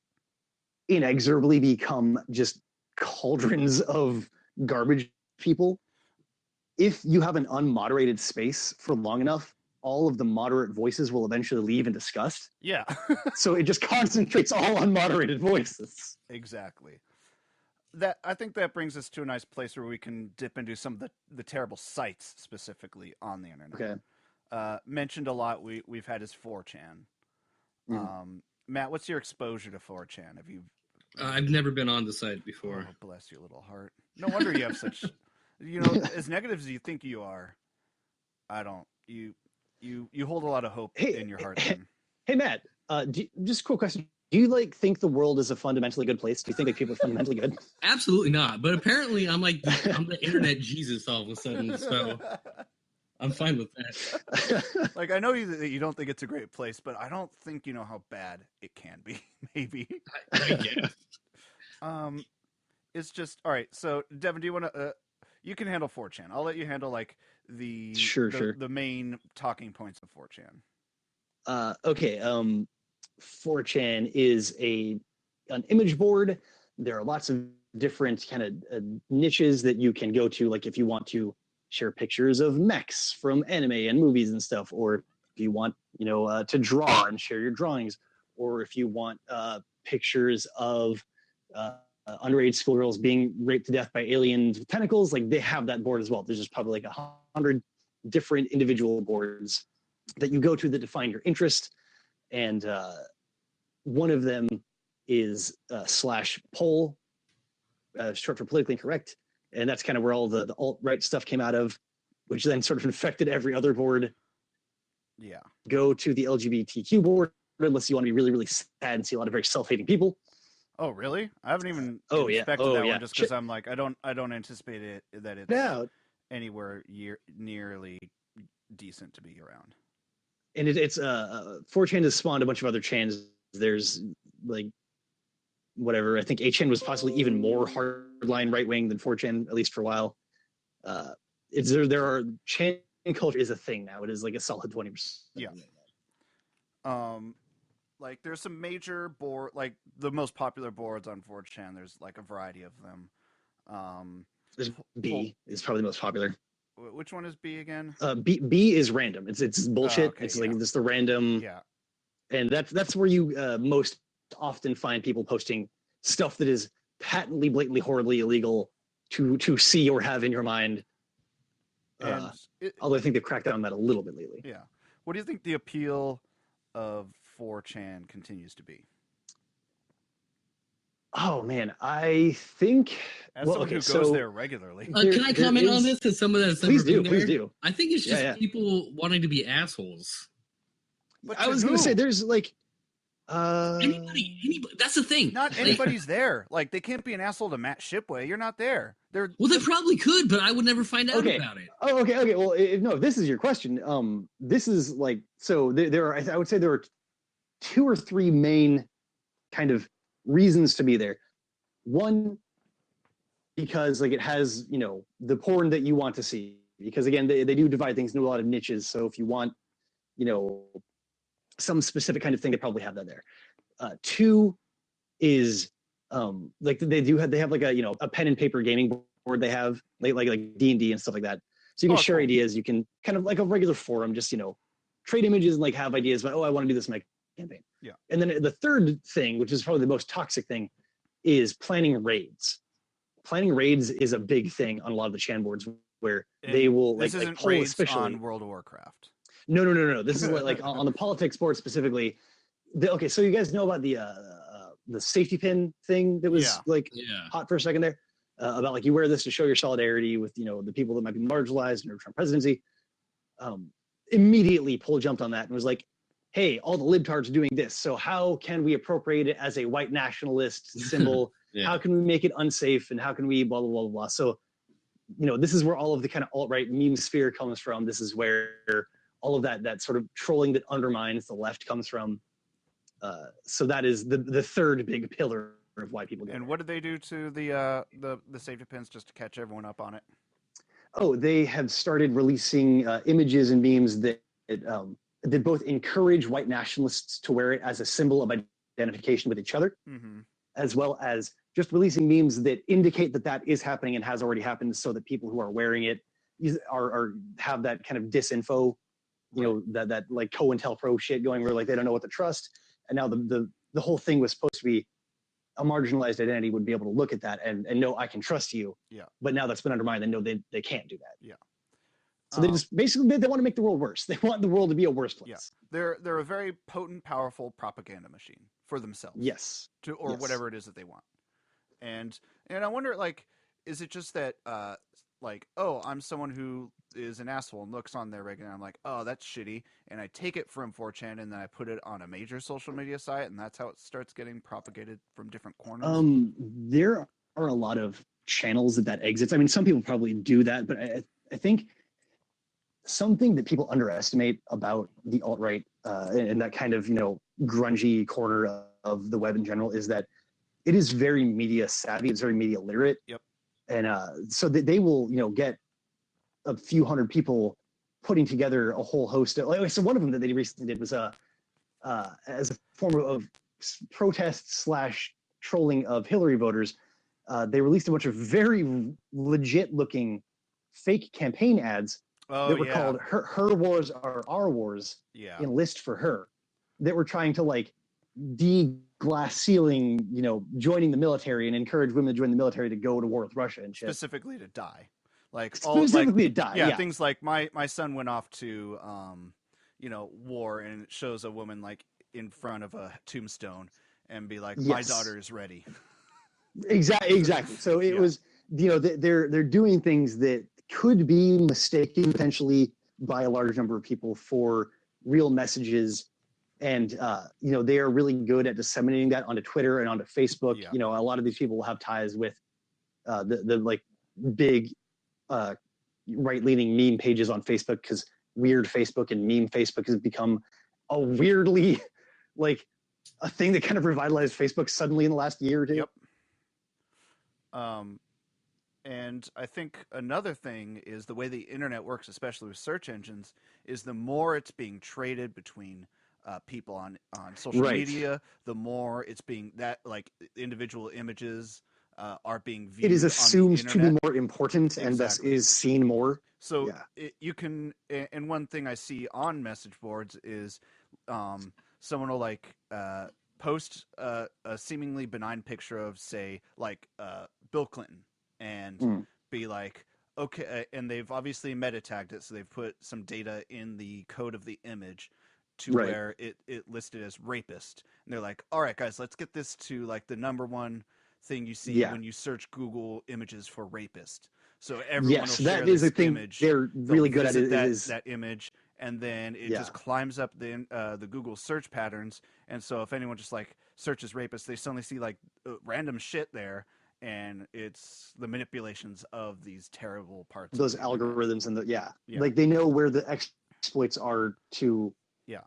inexorably become just cauldrons of garbage people. If you have an unmoderated space for long enough, all of the moderate voices will eventually leave in disgust.
Yeah.
So it just concentrates all unmoderated voices.
Exactly. I think that brings us to a nice place where we can dip into some of the terrible sites specifically on the internet.
Okay.
Mentioned a lot we've had is 4chan. Matt, what's your exposure to 4chan? Have you?
I've never been on the site before.
Oh, bless your little heart. No wonder you have such, as negative as you think you are. I don't. You hold a lot of hope in your heart.
Hey Matt, just a quick question. Do you think the world is a fundamentally good place? Do you think that people are fundamentally good?
Absolutely not. But apparently, I'm the internet Jesus all of a sudden. So. I'm fine with that.
Like, I know that you don't think it's a great place, but I don't think you know how bad it can be. Maybe.
I guess.
It's just all right. So, Devin, do you want to? You can handle 4chan. I'll let you handle like the main talking points of 4chan.
Okay. 4chan is an image board. There are lots of different kind of niches that you can go to. Like if you want to share pictures of mechs from anime and movies and stuff, or if you want, to draw and share your drawings, or if you want pictures of underage schoolgirls being raped to death by aliens with tentacles. Like they have that board as well. There's just probably like 100 different individual boards that you go to that define your interest, and one of them is /poll, short for politically incorrect, and that's kind of where all the alt-right stuff came out of, which then sort of infected every other board.
Yeah.
Go to the LGBTQ board unless you want to be really, really sad and see a lot of very self-hating people.
Oh, really? I haven't even
Oh,
inspected that
yeah.
one just because I'm like, I don't anticipate it that it's anywhere nearly decent to be around.
And it's 4chan has spawned a bunch of other chans. There's like whatever. I think 8chan was possibly even more hardline right wing than 4chan, at least for a while. There are chan culture is a thing now. It is like a solid 20%.
Yeah. Like there's some major board, like the most popular boards on 4chan. There's like a variety of them.
There's B is probably the most popular.
Which one is B again?
B is random. It's bullshit.
Okay,
it's like just the random.
Yeah.
And that's where you most often find people posting stuff that is patently, blatantly, horribly illegal to see or have in your mind. Although I think they've cracked down on that a little bit lately.
Yeah. What do you think the appeal of 4chan continues to be?
Oh man, I think
as someone who goes there regularly.
Can I comment on this as someone that's
please do.
I think it's just people wanting to be assholes.
But I was going to say there's like
anybody. That's the thing.
Not anybody's there. Like they can't be an asshole to Matt Shipway. You're not there.
Well, they probably could, but I would never find out about it.
Oh, okay. Well, no, if this is your question, this is like so. There are, I would say, there are 2 or 3 main kind of reasons to be there. One, because like it has the porn that you want to see. Because again, they do divide things into a lot of niches. So if you want some specific kind of thing, they probably have that there. 2 is like they have like a pen and paper gaming board. They have like D&D and stuff like that. So you can share ideas. You can kind of like a regular forum, just trade images and like have ideas about, I want to do this in my campaign.
Yeah.
And then the third thing, which is probably the most toxic thing, is planning raids. Planning raids is a big thing on a lot of the chan boards where they will
this
like
isn't
poll
raids
especially
on World of Warcraft.
No. This is like on the politics board specifically. Okay, so you guys know about the safety pin thing that was hot for a second there, about like you wear this to show your solidarity with the people that might be marginalized in the Trump presidency. Immediately, Poll jumped on that and was like, "Hey, all the libtards are doing this. So how can we appropriate it as a white nationalist symbol? How can we make it unsafe? And how can we blah blah blah blah?" So, this is where all of the kind of alt-right meme sphere comes from. This is where all of that sort of trolling that undermines the left comes from. So that is the third big pillar of why people go.
And what did they do to the safety pins just to catch everyone up on it?
Oh, they have started releasing images and memes that both encourage white nationalists to wear it as a symbol of identification with each other, as well as just releasing memes that indicate that is happening and has already happened, so that people who are wearing it have that kind of disinfo, that like COINTELPRO shit going where like they don't know what to trust. And now the whole thing was supposed to be a marginalized identity would be able to look at that and know I can trust you.
Yeah.
But now that's been undermined and know they can't do that.
Yeah.
So they just basically they want to make the world worse. They want the world to be a worse place.
Yeah. They're a very potent, powerful propaganda machine for themselves.
Yes.
Whatever it is that they want. And I wonder, like, is it just that like, oh, I'm someone who is an asshole and looks on there regularly, and I'm like, oh, that's shitty, and I take it from 4chan and then I put it on a major social media site, and that's how it starts getting propagated from different corners?
There are a lot of channels that exits. I mean, some people probably do that, but I think something that people underestimate about the alt-right and that kind of, grungy corner of the web in general is that it is very media savvy. It's very media literate.
Yep.
And so they will, get a few hundred people putting together a whole host of, so one of them that they recently did was as a form of protest / trolling of Hillary voters. They released a bunch of very legit looking fake campaign ads that were called her wars are our wars.
Yeah.
Enlist for her, that were trying to like de glass ceiling, joining the military and encourage women to join the military to go to war with Russia and shit.
Specifically to die.
Specifically to die.
Yeah, things like my son went off to war, and it shows a woman like in front of a tombstone and be like, my daughter is ready.
Exactly. So it was, they're doing things that could be mistaken potentially by a large number of people for real messages. And, they are really good at disseminating that onto Twitter and onto Facebook.
Yeah.
A lot of these people will have ties with the like big right-leaning meme pages on Facebook, because weird Facebook and meme Facebook has become a weirdly like a thing that kind of revitalized Facebook suddenly in the last year or two.
Yep. And I think another thing is the way the internet works, especially with search engines, is the more it's being traded between people on social media, the more it's being that like individual images are being viewed.
It is assumed
on the
to be more important and thus is seen more.
So you can, and one thing I see on message boards is someone will like post a seemingly benign picture of, say, like Bill Clinton, and be like, okay, and they've obviously meta tagged it, so they've put some data in the code of the image to where it listed as rapist, and they're like, all right, guys, let's get this to like the number one thing you see when you search Google images for rapist. So everyone will share
that is
this
a thing
image.
they're really good at it.
That image, and then it just climbs up the Google search patterns. And so if anyone just like searches rapist, they suddenly see like random shit there, and it's the manipulations of these terrible parts.
Those algorithms and like they know where the exploits are to. Yeah,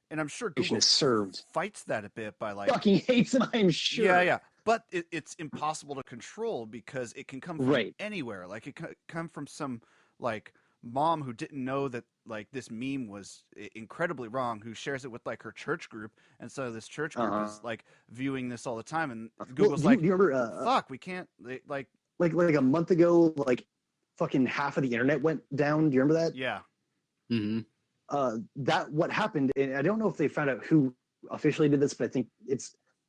and I'm sure Google fights that a bit by like
fucking hates them. I'm sure.
Yeah. But it's impossible to control because it can come from anywhere. Like it can come from some like mom who didn't know that like this meme was incredibly wrong, who shares it with like her church group, and so this church group is like viewing this all the time, and Google's
do you remember,
fuck, we can't like
a month ago, like fucking half of the internet went down. Do you remember that?
Yeah.
That what happened, and I don't know if they found out who officially did this, but I think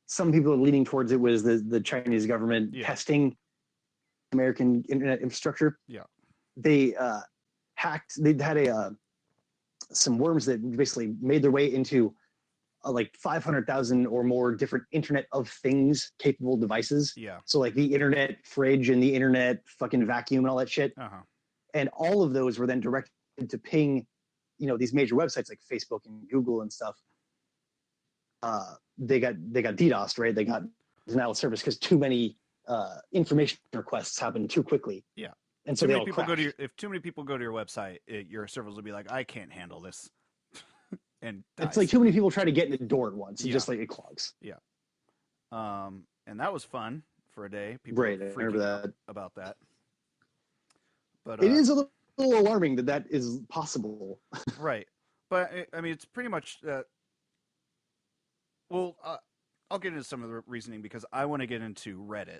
some people are leaning towards it was the Chinese government testing American internet infrastructure.
Yeah.
They they had some worms that basically made their way into like 500,000 or more different Internet of Things capable devices.
Yeah.
So like the internet fridge and the internet fucking vacuum and all that shit. And all of those were then directed to ping, these major websites like Facebook and Google and stuff. They got DDoSed, right? They got denial of service because too many information requests happened too quickly.
Yeah.
And so
if too many people go to your website, your servers will be like, I can't handle this. And dies.
It's like too many people try to get in the door at once. And just like it clogs.
Yeah. And that was fun for a day. People
I remember that
about that. But
it is a little alarming that is possible.
Right. But I mean, it's pretty much well, I'll get into some of the reasoning because I want to get into Reddit,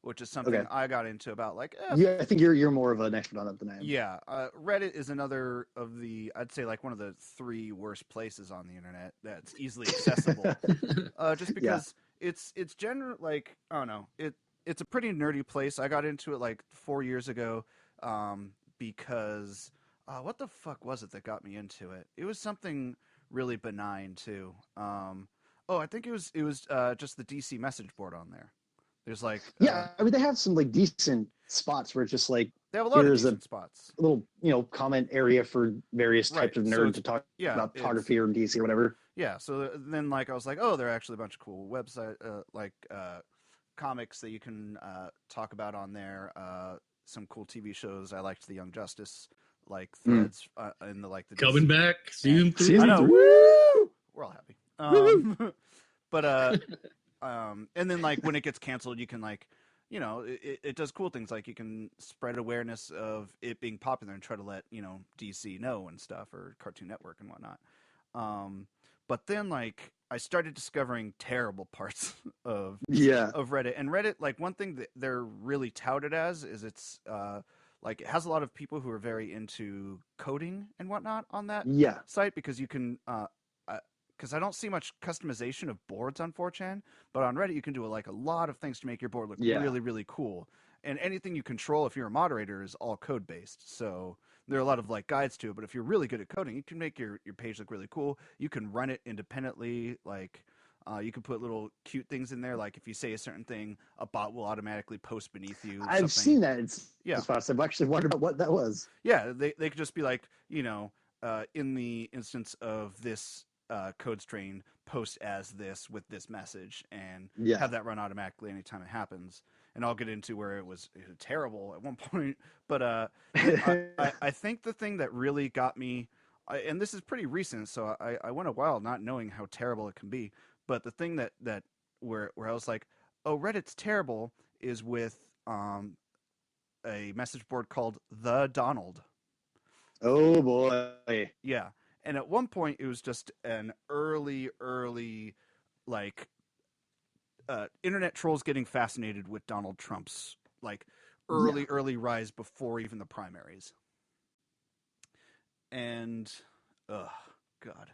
which is something I got into about like.
Yeah, I think you're more of an expert on it than I am.
Yeah, Reddit is another of the, I'd say like one of the 3 worst places on the internet that's easily accessible. Just because it's general, like, I don't know, it's a pretty nerdy place. I got into it like 4 years ago because what the fuck was it that got me into it? It was something really benign too. I think it was just the DC message board on there. There's like
I mean they have some like decent spots where it's just like
they have a lot of decent spots.
A little comment area for various types of nerds to talk about photography or DC or whatever.
Yeah, so then like I was like, oh, there are actually a bunch of cool website comics that you can talk about on there. Some cool TV shows. I liked the Young Justice threads in the the
coming back season 3.
I know. Woo! We're all happy. But and then like when it gets canceled, you can it does cool things like you can spread awareness of it being popular and try to let DC know and stuff, or Cartoon Network and whatnot. But then like I started discovering terrible parts of Reddit, and Reddit, like one thing that they're really touted as is it's like it has a lot of people who are very into coding and whatnot on that site, because you can because I don't see much customization of boards on 4chan, but on Reddit you can do like a lot of things to make your board look really, really cool. And anything you control, if you're a moderator, is all code based. So there are a lot of like guides to it. But if you're really good at coding, you can make your page look really cool. You can run it independently. Like you can put little cute things in there. Like if you say a certain thing, a bot will automatically post beneath you.
I've seen that. It's fast. I've actually wondered what that was.
Yeah, they could just be like, in the instance of this code strain, post as this with this message, and have that run automatically anytime it happens. And I'll get into where it was terrible at one point. But I think the thing that really got me, and this is pretty recent, so I went a while not knowing how terrible it can be. But the thing that where I was like, oh, Reddit's terrible, is with a message board called The Donald.
Oh, boy.
Yeah. And at one point, it was just an early, like, internet trolls getting fascinated with Donald Trump's like early rise before even the primaries. And God,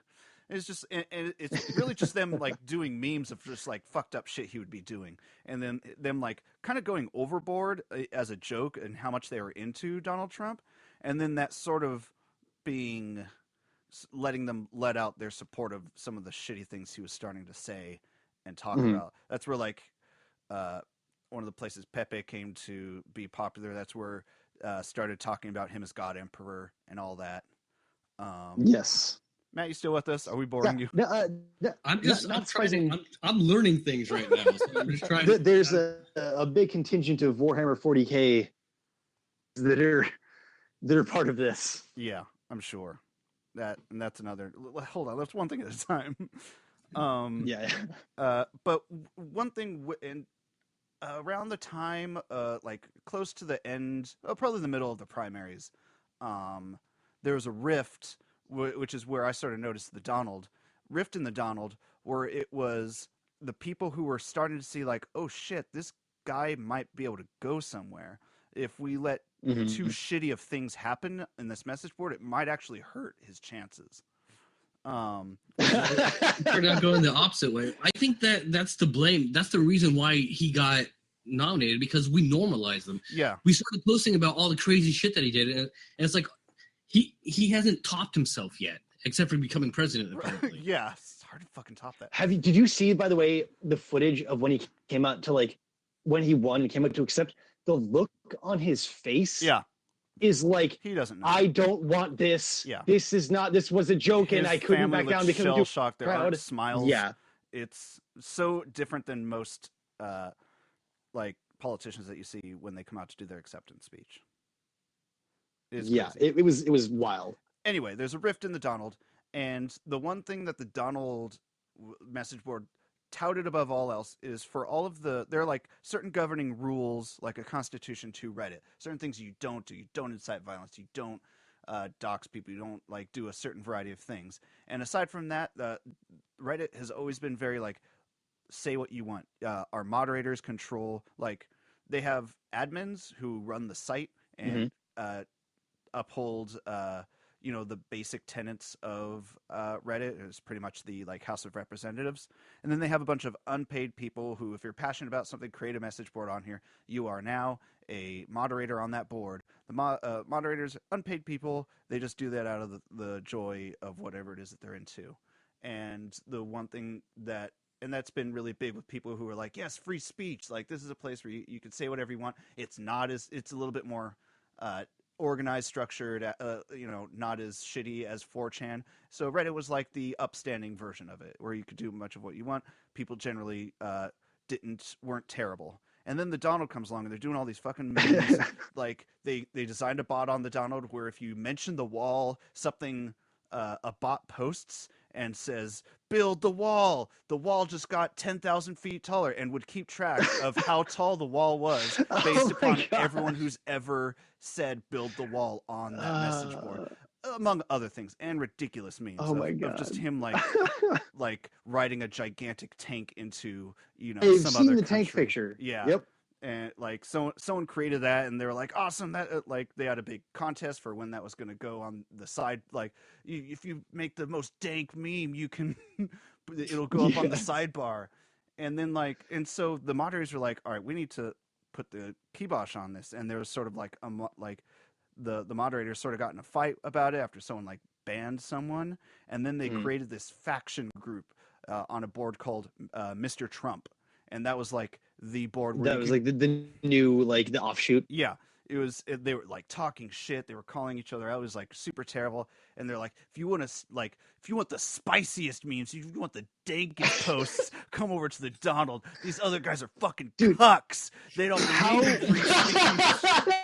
it's just, and it's really just them like doing memes of just like fucked up shit he would be doing, and then them like kind of going overboard as a joke and how much they were into Donald Trump, and then that sort of being letting them let out their support of some of the shitty things he was starting to say and talk about. That's where like one of the places Pepe came to be popular. That's where started talking about him as God Emperor and all that.
Yes.
Matt, you still with us? Are we boring you?
No,
I'm just I'm learning things right now. So I'm just trying.
There's a big contingent of Warhammer 40K that are part of this.
Yeah, I'm sure. That's another. Hold on, that's one thing at a time. But one thing around the time, like close to the end, probably the middle of the primaries, there was a rift, which is where I started to notice the Donald rift in the Donald, where it was the people who were starting to see like, oh shit, this guy might be able to go somewhere. If we let too shitty of things happen in this message board, it might actually hurt his chances.
Turned out going the opposite way. I think that's the blame. That's the reason why he got nominated, because we normalized them.
Yeah,
we started posting about all the crazy shit that he did, and it's like he hasn't topped himself yet, except for becoming president. Apparently.
Yeah, it's hard to fucking top that.
Did you see, by the way, the footage of when he came out to like when he won and came out to accept? The look on his face, is like,
he doesn't know.
I don't want this.
Yeah,
this was a joke, and I couldn't back down because
shell shocked. There aren't smiles.
Yeah,
it's so different than most like politicians that you see when they come out to do their acceptance speech.
It was wild.
Anyway, there's a rift in the Donald, and the one thing that the Donald message board touted above all else is for all of there are like certain governing rules, like a constitution to Reddit, certain things you don't do. You don't incite violence, you don't dox people, you don't like do a certain variety of things. And aside from that, Reddit has always been very like, say what you want. Our moderators control, like they have admins who run the site and uphold the basic tenets of Reddit. Is pretty much the like House of Representatives. And then they have a bunch of unpaid people who, if you're passionate about something, create a message board on here. You are now a moderator on that board. The moderators, unpaid people, they just do that out of the joy of whatever it is that they're into. And the one thing that's been really big with people who are like, yes, free speech. Like, this is a place where you can say whatever you want. It's a little bit more organized, structured, not as shitty as 4chan. So Reddit was like the upstanding version of it, where you could do much of what you want. People generally weren't terrible. And then the Donald comes along, and they're doing all these fucking memes. Like they designed a bot on the Donald where if you mention the wall, something a bot posts and says, build the wall. The wall just got 10,000 feet taller, and would keep track of how tall the wall was based upon everyone who's ever said build the wall on that message board, among other things, and ridiculous memes of just him like riding a gigantic tank into
I've
some
seen
other
the
country.
tank picture.
Yeah.
Yep.
and like someone created that, and they were like, awesome, that like they had a big contest for when that was going to go on the side, like if you make the most dank meme, you can it'll go up on the sidebar. And then like, and so the moderators were like, all right, we need to put the kibosh on this. And there was sort of like like the moderators sort of got in a fight about it after someone like banned someone, and then they created this faction group on a board called Mr. Trump, and that was like the board where
that was like the new, like the offshoot.
Yeah, they were like talking shit, they were calling each other out. It was like super terrible. And they're like, if you want the spiciest memes, if you want the dankest posts, come over to the Donald. These other guys are fucking cucks. They don't believe in free speech.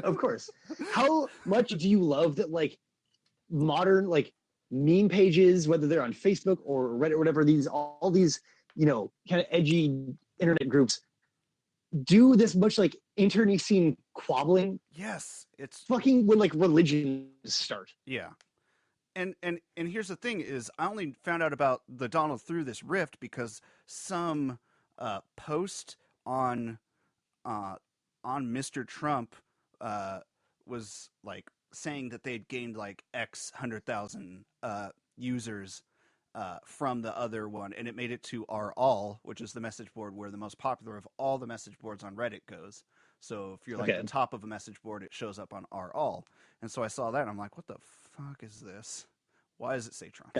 Of course. How much do you love that, like, modern, like, meme pages, whether they're on Facebook or Reddit or whatever, all these, you know, kind of edgy internet groups do this much, like, internecine quabbling?
Yes, it's
fucking when, like, religions start.
Yeah. And here's the thing is, I only found out about the Donald through this rift because some post on Mr. Trump was like saying that they'd gained like X 100,000 users from the other one, and it made it to our all, which is the message board where the most popular of all the message boards on Reddit goes. So if you're like the top of a message board, it shows up on our all. And so I saw that and I'm like, what the fuck is this? Why does it say Trump?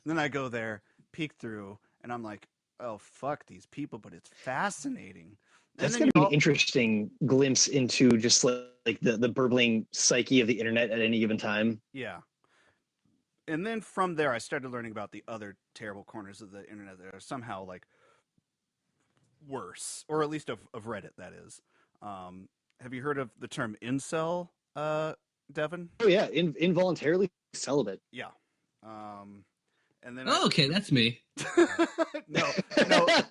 Then I go there, peek through, and I'm like, oh fuck these people, but it's fascinating.
That's going to be an interesting glimpse into just like the burbling psyche of the internet at any given time.
Yeah. And then from there, I started learning about the other terrible corners of the internet that are somehow like worse, or at least of Reddit, that is. Have you heard of the term incel, Devin?
Oh yeah, involuntarily celibate.
Yeah. And then
okay, that's me.
no,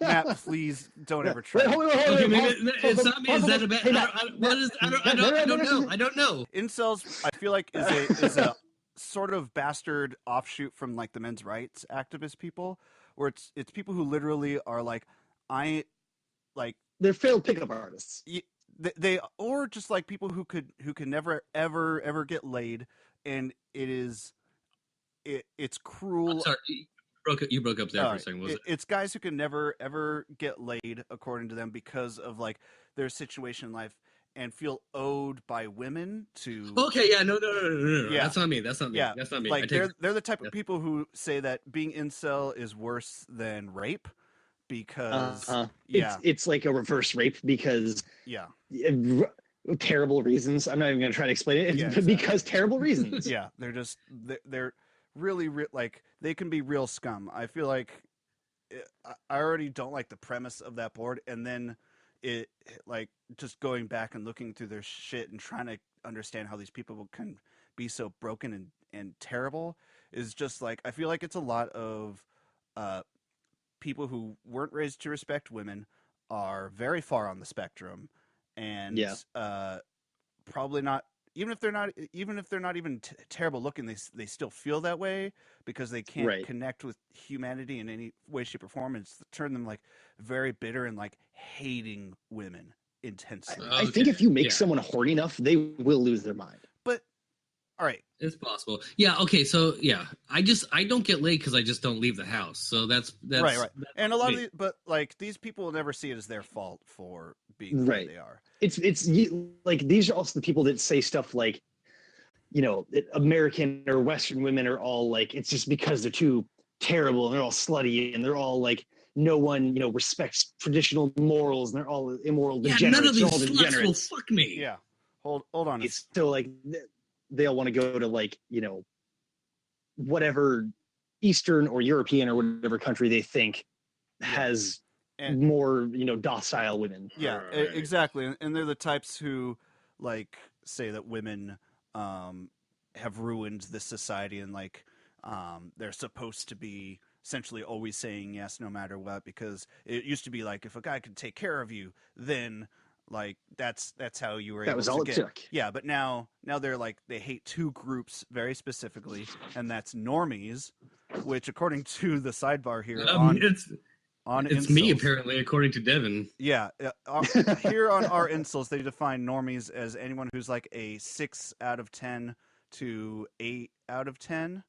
Matt, please don't ever try.
It's not me. Is that a bad? What is? I don't know. I don't know.
Incels, I feel like is a sort of bastard offshoot from like the men's rights activist people, where it's people who literally are like,
they're failed pickup artists.
They or just like people who can never ever get laid, and it's cruel.
I'm sorry, you broke up there for a second.
It's guys who can never ever get laid, according to them, because of like their situation in life, and feel owed by women to.
Okay, yeah, no.
Yeah.
That's not me.
Yeah.
That's not me.
Like they're the type of people who say that being incel is worse than rape, because
it's like a reverse rape because terrible reasons. I'm not even going to try to explain it. Exactly. Because terrible reasons.
Yeah, they're really like they can be real scum. I feel like I already don't like the premise of that board, and then it like just going back and looking through their shit and trying to understand how these people can be so broken and terrible is just like, I feel like it's a lot of people who weren't raised to respect women, are very far on the spectrum, and probably not, even if they're not even terrible looking, they still feel that way because they can't connect with humanity in any way, shape, or form, and it's turned them like very bitter and like hating women intensely.
I think if you make someone horny enough, they will lose their mind.
But all right,
it's possible. Yeah. Okay. So I don't get laid because I just don't leave the house. So that's
right. And a lot of but like these people will never see it as their fault for being the way they are.
It's like these are also the people that say stuff like, you know, American or Western women are all like, it's just because they're too terrible and they're all slutty and they're all like, no one, you know, respects traditional morals and they're all immoral degenerates.
None of these sluts will fuck me.
Yeah. Hold on.
It's so like they all want to go to like, you know, whatever Eastern or European or whatever country they think has more, you know, docile women.
Yeah, exactly. And they're the types who like say that women have ruined this society, and like they're supposed to be essentially always saying yes no matter what, because it used to be like, if a guy could take care of you, then like that's how you were able to get. That was all it took. Yeah, but now they're like, they hate two groups very specifically, and that's normies, which according to the sidebar here on
It's
incels,
me, apparently, according to Devan.
Yeah, here on our incels, they define normies as anyone who's like a 6 out of 10 to 8 out of 10,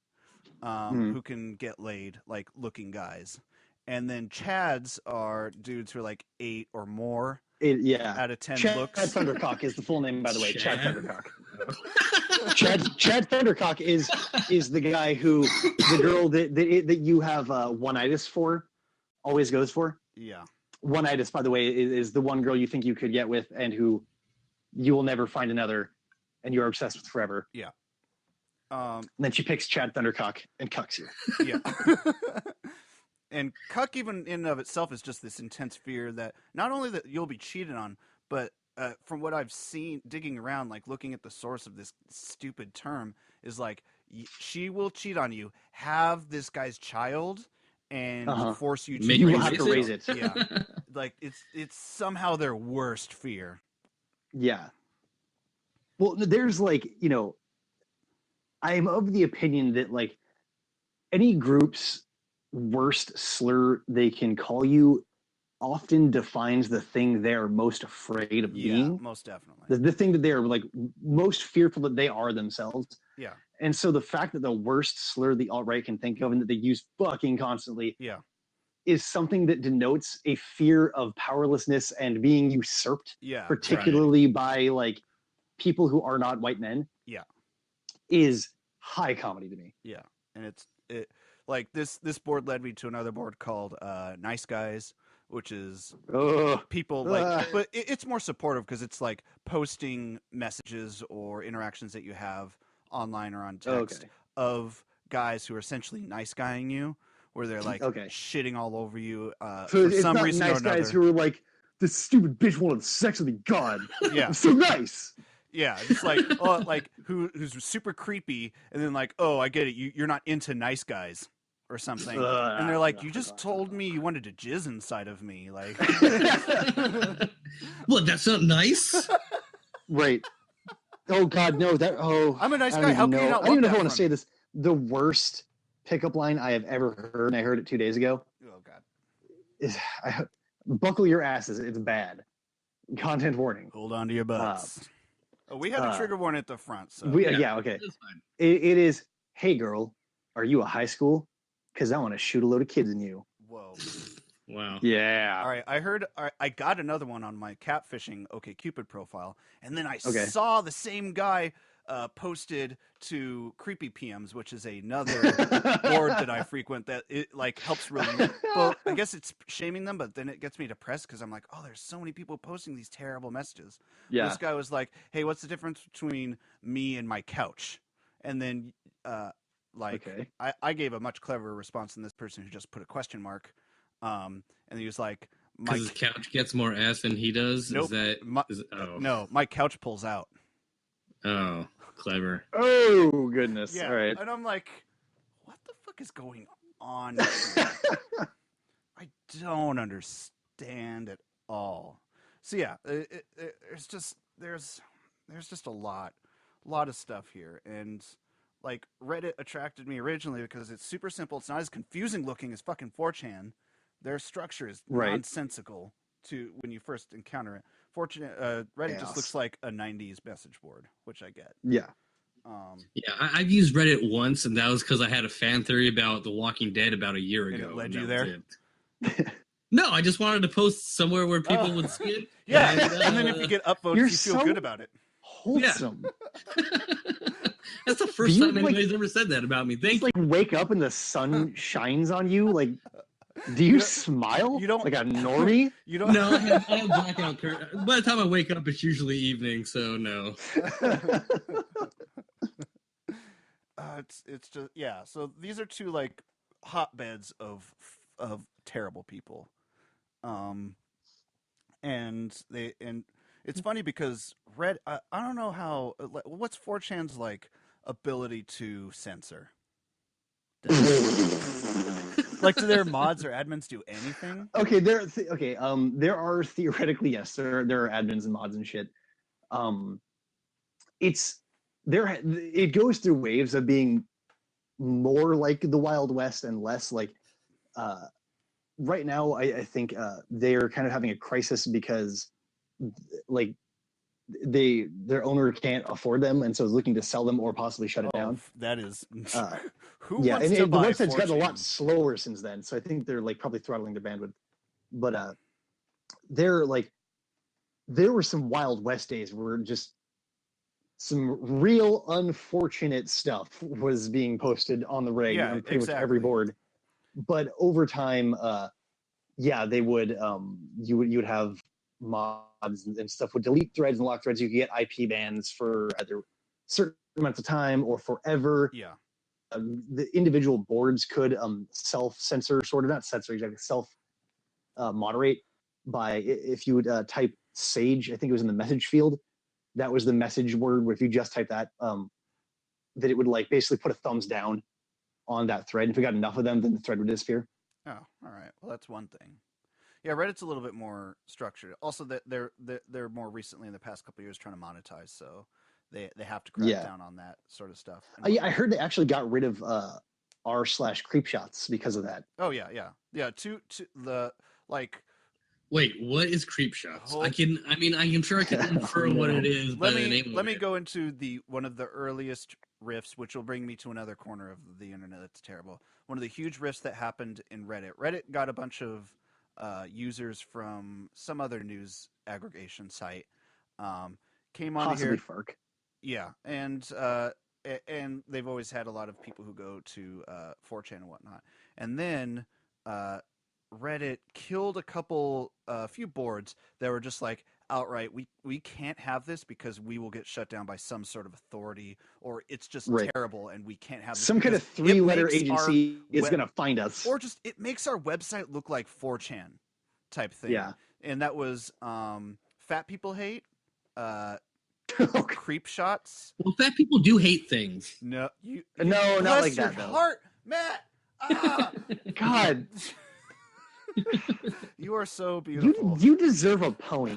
who can get laid, like looking guys. And then Chads are dudes who are like 8 or more out of 10
Chad
looks.
Thundercock is the full name, by the way. Chad
Chad?
Thundercock. Chad Thundercock is the guy who the girl that you have one-itis for always goes for.
Yeah.
One-itis, by the way, is the one girl you think you could get with and who you will never find another and you're obsessed with forever.
Yeah.
And then she picks Chad Thundercock and cucks you.
Yeah. And cuck, even in and of itself, is just this intense fear that not only that you'll be cheated on, but from what I've seen digging around, like looking at the source of this stupid term, is like she will cheat on you, have this guy's child, and force you to
Make
you have to raise it.
Yeah. Like it's somehow their worst fear.
Yeah. Well, there's like, I'm of the opinion that like any group's worst slur they can call you often defines the thing they're most afraid of being.
Most definitely.
The thing that they're like most fearful that they are themselves.
Yeah.
And so the fact that the worst slur the alt-right can think of and that they use fucking constantly is something that denotes a fear of powerlessness and being usurped, particularly by like people who are not white men, is high comedy to me.
Yeah. And it like this board led me to another board called Nice Guys, which is people like, but it's more supportive because it's like posting messages or interactions that you have online or on text of guys who are essentially nice guying you, where they're like shitting all over you for some reason
nice
or another.
Guys who are like, this stupid bitch wanted sex with me, God.
Yeah,
I'm so nice.
Yeah, it's like like who's super creepy, and then like, oh, I get it, you're not into nice guys or something, and they're like, you just told me you wanted to jizz inside of me, like.
What? That's not nice.
Right. Oh God, no!
I'm a nice guy. How can you not?
I don't even know if I want to say this. The worst pickup line I have ever heard, and I heard it 2 days ago.
Oh God.
Is buckle your asses. It's bad. Content warning.
Hold on to your butts. We had a trigger warning at the front, so
okay.
That's fine.
It is. Hey, girl, are you a high school? Because I want to shoot a load of kids in you.
Whoa.
Wow.
Yeah.
All right. I got another one on my catfishing OkCupid profile, and then I saw the same guy posted to Creepy PMs, which is another board that I frequent that it like helps really. Well, I guess it's shaming them, but then it gets me depressed because I'm like, oh, there's so many people posting these terrible messages.
Yeah.
This guy was like, hey, what's the difference between me and my couch? And then I gave a much cleverer response than this person who just put a question mark. And he was like,
because his couch gets more ass than he does.
Nope. No, my couch pulls out.
Oh, clever.
Oh goodness.
Yeah.
All right.
And I'm like, what the fuck is going on here? I don't understand at all. So yeah, there's just a lot of stuff here, and like Reddit attracted me originally because it's super simple. It's not as confusing looking as fucking 4chan. Their structure is nonsensical to when you first encounter it. Reddit just looks like a 90s message board, which I get.
Yeah.
I've used Reddit once, and that was because I had a fan theory about The Walking Dead about a year ago.
And it led you there?
No, I just wanted to post somewhere where people would skip.
Yeah, and then if you get upvotes, you feel good about it.
Wholesome.
Yeah. That's the first time anybody's ever said that about me. Thank you.
Like wake up and the sun shines on you. Like, do you smile?
You don't
like a normie?
You don't.
No, I have blackout curtains. By the time I wake up, it's usually evening, so no.
It's just So these are two like hotbeds of terrible people, and it's funny because I don't know how what's 4chan's like ability to censor. Like, do their mods or admins do anything?
Okay, there are theoretically there are admins and mods and shit. It goes through waves of being more like the Wild West and less like right now, I think they're kind of having a crisis because like their owner can't afford them, and so is looking to sell them or possibly shut it down.
That is who
Yeah,
wants
and
to
the
buy
website's gotten a
4chan?
lot slower since then, so I think they're like probably throttling their bandwidth. But they're like there were some Wild West days where just some real unfortunate stuff was being posted on the rig on pretty much every board. But over time, yeah, they would you would have mods and stuff would delete threads and lock threads. You could get IP bans for either certain amounts of time or forever.
Yeah.
The individual boards could self-censor, sort of not censor exactly, self-moderate by if you would type Sage, I think it was in the message field. That was the message word where if you just type that, that it would like basically put a thumbs down on that thread. And if we got enough of them, then the thread would disappear.
Oh, all right. Well, that's one thing. Yeah, Reddit's a little bit more structured. Also, that they're more recently in the past couple of years trying to monetize, so they have to crack down on that sort of stuff.
I heard they actually got rid of r/creep shots because of that.
Oh yeah. To the like.
Wait, what is creep shots? I'm sure I can infer what it is.
Let me go into one of the earliest rifts, which will bring me to another corner of the internet that's terrible. One of the huge rifts that happened in Reddit. Reddit got a bunch of users from some other news aggregation site. Came on here.
FARC.
Yeah, and they've always had a lot of people who go to 4chan and whatnot. And then Reddit killed a few boards that were just like outright, we can't have this because we will get shut down by some sort of authority, or it's just terrible and we can't have this.
Some kind of 3-letter agency is going to find us.
Or just it makes our website look like 4chan type thing.
Yeah.
And that was fat people hate, creep shots.
Well, fat people do hate things.
No,
not like that though.
Heart, Matt.
God.
You are so beautiful.
You deserve a pony.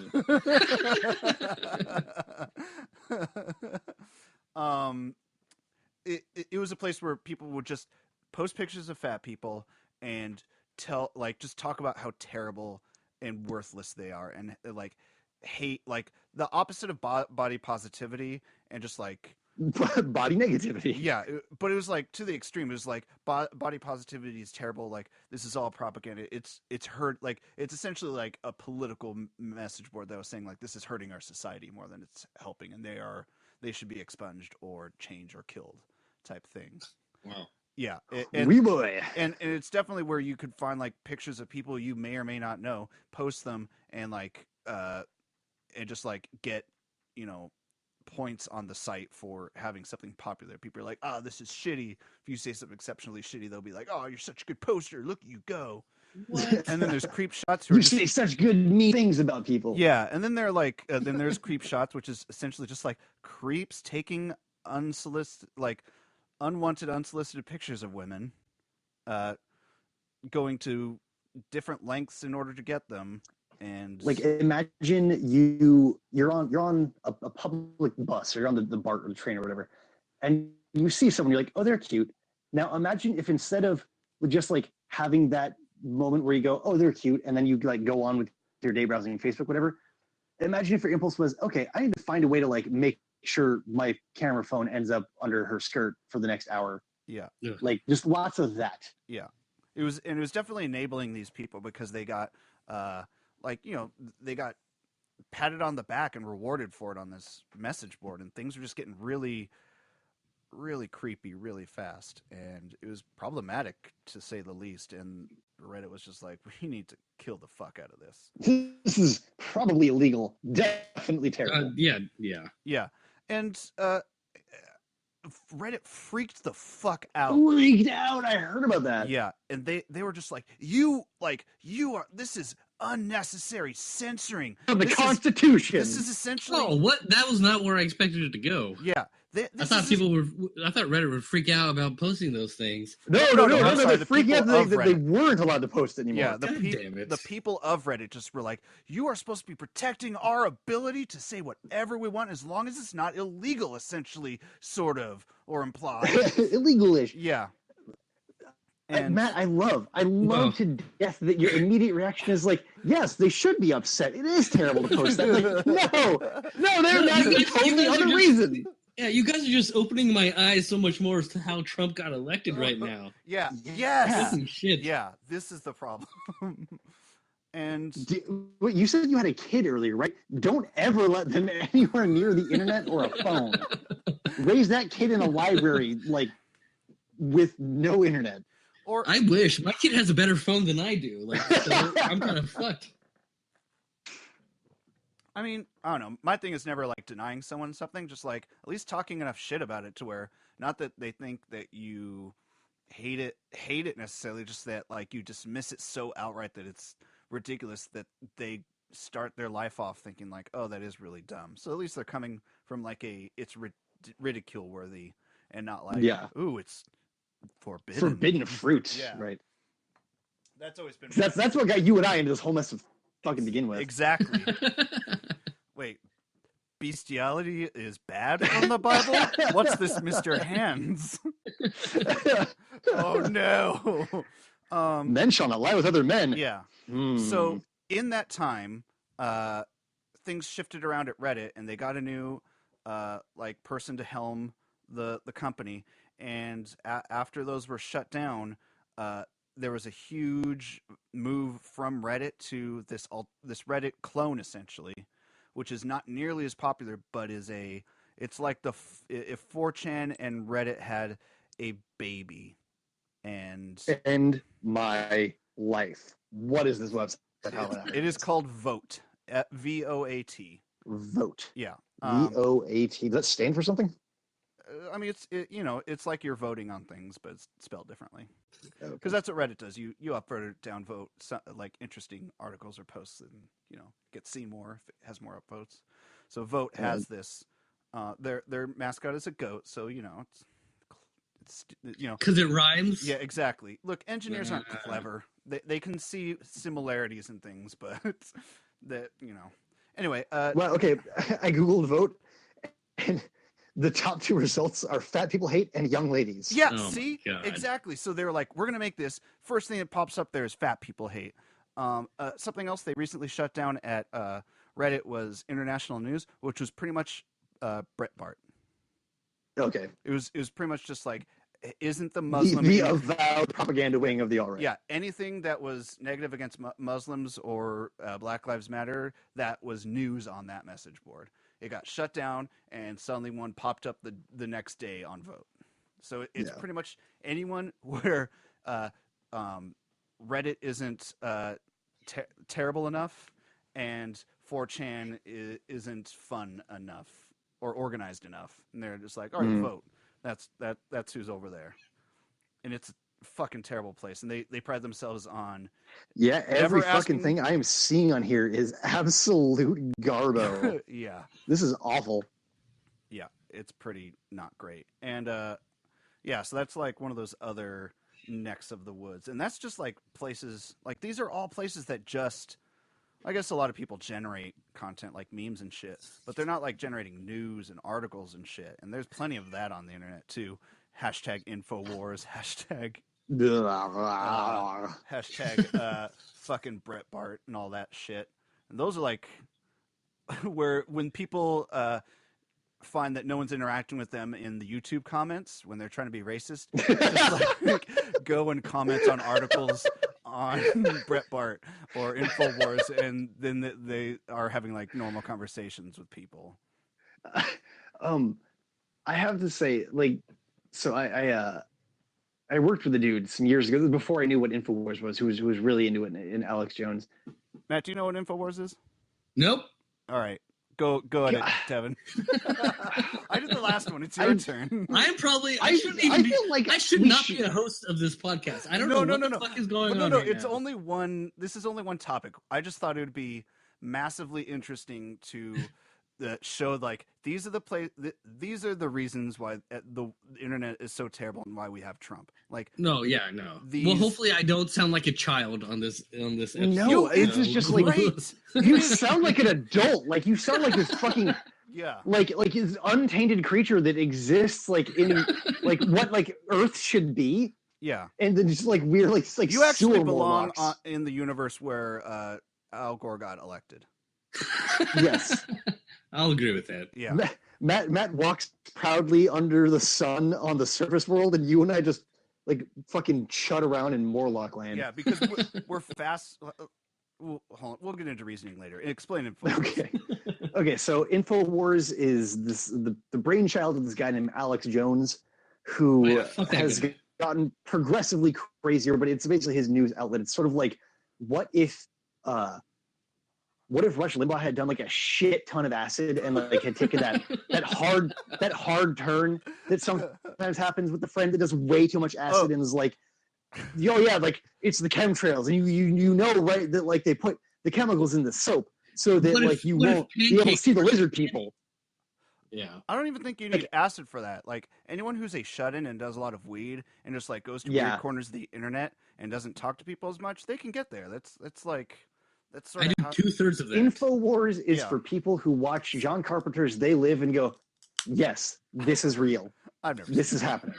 It was a place where people would just post pictures of fat people and just talk about how terrible and worthless they are, and like hate, like the opposite of body positivity, and just like
body negativity.
Yeah, but it was like to the extreme. It was like body positivity is terrible. Like this is all propaganda. It's hurt. Like it's essentially like a political message board that was saying like this is hurting our society more than it's helping, and they should be expunged or changed or killed, type things.
Wow.
Yeah, and it's definitely where you could find like pictures of people you may or may not know, post them, and like and just like get points on the site for having something popular. People are like, oh, this is shitty. If you say something exceptionally shitty, they'll be like, oh, you're such a good poster. Look, you go. What? And then there's creep shots.
You say such good mean things about people.
Yeah, and then they're like, then there's creep shots, which is essentially just like creeps taking unwanted, unsolicited pictures of women, going to different lengths in order to get them. And
like imagine you're on a public bus, or you're on the BART or the train or whatever, and you see someone, you're like, oh, they're cute. Now imagine if instead of just like having that moment where you go, oh, they're cute, and then you like go on with your day browsing Facebook, whatever. Imagine if your impulse was, okay, I need to find a way to like make sure my camera phone ends up under her skirt for the next hour.
Yeah.
Like just lots of that.
Yeah. It was definitely enabling these people because they got they got patted on the back and rewarded for it on this message board, and things were just getting really, really creepy really fast, and it was problematic to say the least. And Reddit was just like, we need to kill the fuck out of this.
This is probably illegal. Definitely terrible.
Yeah. And Reddit freaked the fuck out.
Freaked out. I heard about that.
Yeah, and they were just like, this is unnecessary censoring
of the Constitution.
This is essentially.
Oh, what? That was not where I expected it to go.
Yeah,
I thought Reddit would freak out about posting those things.
No, they're freaking out that they weren't allowed to post anymore.
Yeah, the people of Reddit just were like, you are supposed to be protecting our ability to say whatever we want as long as it's not illegal, essentially, sort of, or implied.
Illegal-ish.
Yeah. And
Matt, I love to death that your immediate reaction is like, yes, they should be upset. It is terrible to post that. Like, no, they're mad for totally other reason.
Yeah, you guys are just opening my eyes so much more as to how Trump got elected right now.
Yeah. Yes.
Holy shit.
Yeah. This is the problem. And
Wait, you said you had a kid earlier, right? Don't ever let them anywhere near the internet or a phone. Raise that kid in a library, like, with no internet.
Or
I wish my kid has a better phone than I do. Like, so I'm kind of fucked.
I mean, I don't know. My thing is never like denying someone something, just like at least talking enough shit about it to where not that they think that you hate it necessarily, just that like you dismiss it so outright that it's ridiculous that they start their life off thinking like, oh, that is really dumb. So at least they're coming from like it's ridicule worthy and not like, ooh, it's forbidden
fruit.
Yeah.
Right.
That's always been
that's what got you and I into this whole mess of fucking begin with.
Exactly. Wait, bestiality is bad from the Bible? What's this, Mr. Hands? Oh no.
Men shall not lie with other men.
Yeah. So in that time, things shifted around at Reddit, and they got a new like person to helm the company. And after those were shut down, there was a huge move from Reddit to this Reddit clone, essentially, which is not nearly as popular, but it's like if 4chan and Reddit had a baby. And
my life. What is this website?
It is called Vote. VOAT.
Vote.
Yeah.
VOAT. Does that stand for something?
I mean, it's like you're voting on things, but it's spelled differently. Because that's what Reddit does. You upvote or downvote like interesting articles or posts, and get seen more if it has more upvotes. So Vote has this. Their mascot is a goat, so it's
because it rhymes.
Yeah, exactly. Look, engineers aren't clever. They can see similarities in things, but that Anyway.
Well, okay. I googled Vote, and the top two results are fat people hate and young ladies.
Yeah, see? Exactly. So they were like, we're going to make this. First thing that pops up there is fat people hate. Something else they recently shut down at Reddit was international news, which was pretty much Breitbart.
Okay.
It was pretty much just like, isn't the Muslim...
The avowed propaganda wing of the alt-right.
Yeah, anything that was negative against Muslims or Black Lives Matter, that was news on that message board. It got shut down, and suddenly one popped up the next day on Vote. So it's pretty much anyone where Reddit isn't terrible enough, and 4chan isn't fun enough or organized enough, and they're just like, all right, Vote. That's who's over there, and it's a fucking terrible place, and they pride themselves on.
Yeah, every fucking thing I am seeing on here is absolute garbo.
Yeah,
this is awful.
Yeah, it's pretty not great, and so that's like one of those other necks of the woods, and that's just like places like these are all places that just. I guess a lot of people generate content like memes and shit, but they're not like generating news and articles and shit. And there's plenty of that on the internet too. Hashtag Infowars, hashtag fucking Breitbart and all that shit. And those are like where when people find that no one's interacting with them in the YouTube comments when they're trying to be racist, just like go and comment on articles on Breitbart or Infowars, and then they are having like normal conversations with people.
I have to say, like, so I worked with a dude some years ago before I knew what Infowars was, who was really into it, in Alex Jones.
Matt, do you know what Infowars is?
Nope.
All right. Go at it, Devin. I did the last one. It's your turn.
I'm probably. I should not be a host of this podcast. I don't know what the fuck is going on.
No,
right
it's
now.
only one. This is only one topic. I just thought it would be massively interesting to show like these are these are the reasons why the internet is so terrible and why we have Trump. Like
no. Well, hopefully I don't sound like a child on this episode.
No, it's just like you sound like an adult. Like you sound like this fucking like this untainted creature that exists like in like what like Earth should be.
Yeah.
And then just like weird, like
You actually
sewer
belong
Morlocks.
in the universe where Al Gore got elected.
Yes.
I'll agree with that.
Yeah.
Matt walks proudly under the sun on the surface world, and you and I just like fucking chut around in Morlock land.
Yeah, because we're fast. Hold on. We'll get into reasoning later. Explain it.
Okay. So InfoWars is the brainchild of this guy named Alex Jones, who has gotten progressively crazier. But it's basically his news outlet. It's sort of like, what if Rush Limbaugh had done like a shit ton of acid and like had taken that hard turn that sometimes happens with the friend that does way too much acid and is like, oh yeah, like it's the chemtrails, and you know, right, that like they put the chemicals in the soap so that you won't be able to see the lizard people.
Yeah,
I don't even think you need acid for that. Like anyone who's a shut-in and does a lot of weed and just like goes to weird corners of the internet and doesn't talk to people as much, they can get there. That's like. That's sort
of 2/3 of that.
InfoWars is for people who watch John Carpenter's They Live and go, yes, this is real. This is happening.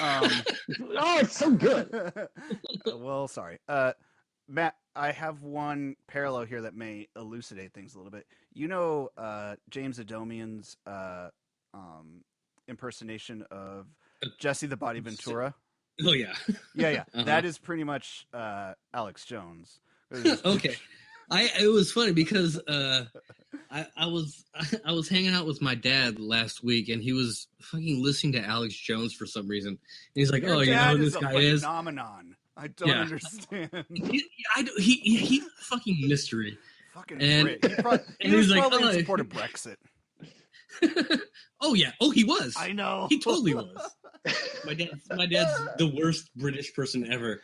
Oh, it's so good.
Well, sorry. Matt, I have one parallel here that may elucidate things a little bit. You know James Adomian's impersonation of Jesse the Body Ventura?
Oh, yeah.
Yeah. That is pretty much Alex Jones.
Okay. It was funny because I was hanging out with my dad last week, and he was fucking listening to Alex Jones for some reason. And he's like,
Your
you know who this
is
guy
a
is?
Phenomenon. I don't understand.
He's a fucking mystery.
Fucking
and
he was
like,
probably in support of Brexit.
Oh yeah. Oh, he was.
I know.
He totally was. My dad's the worst British person ever.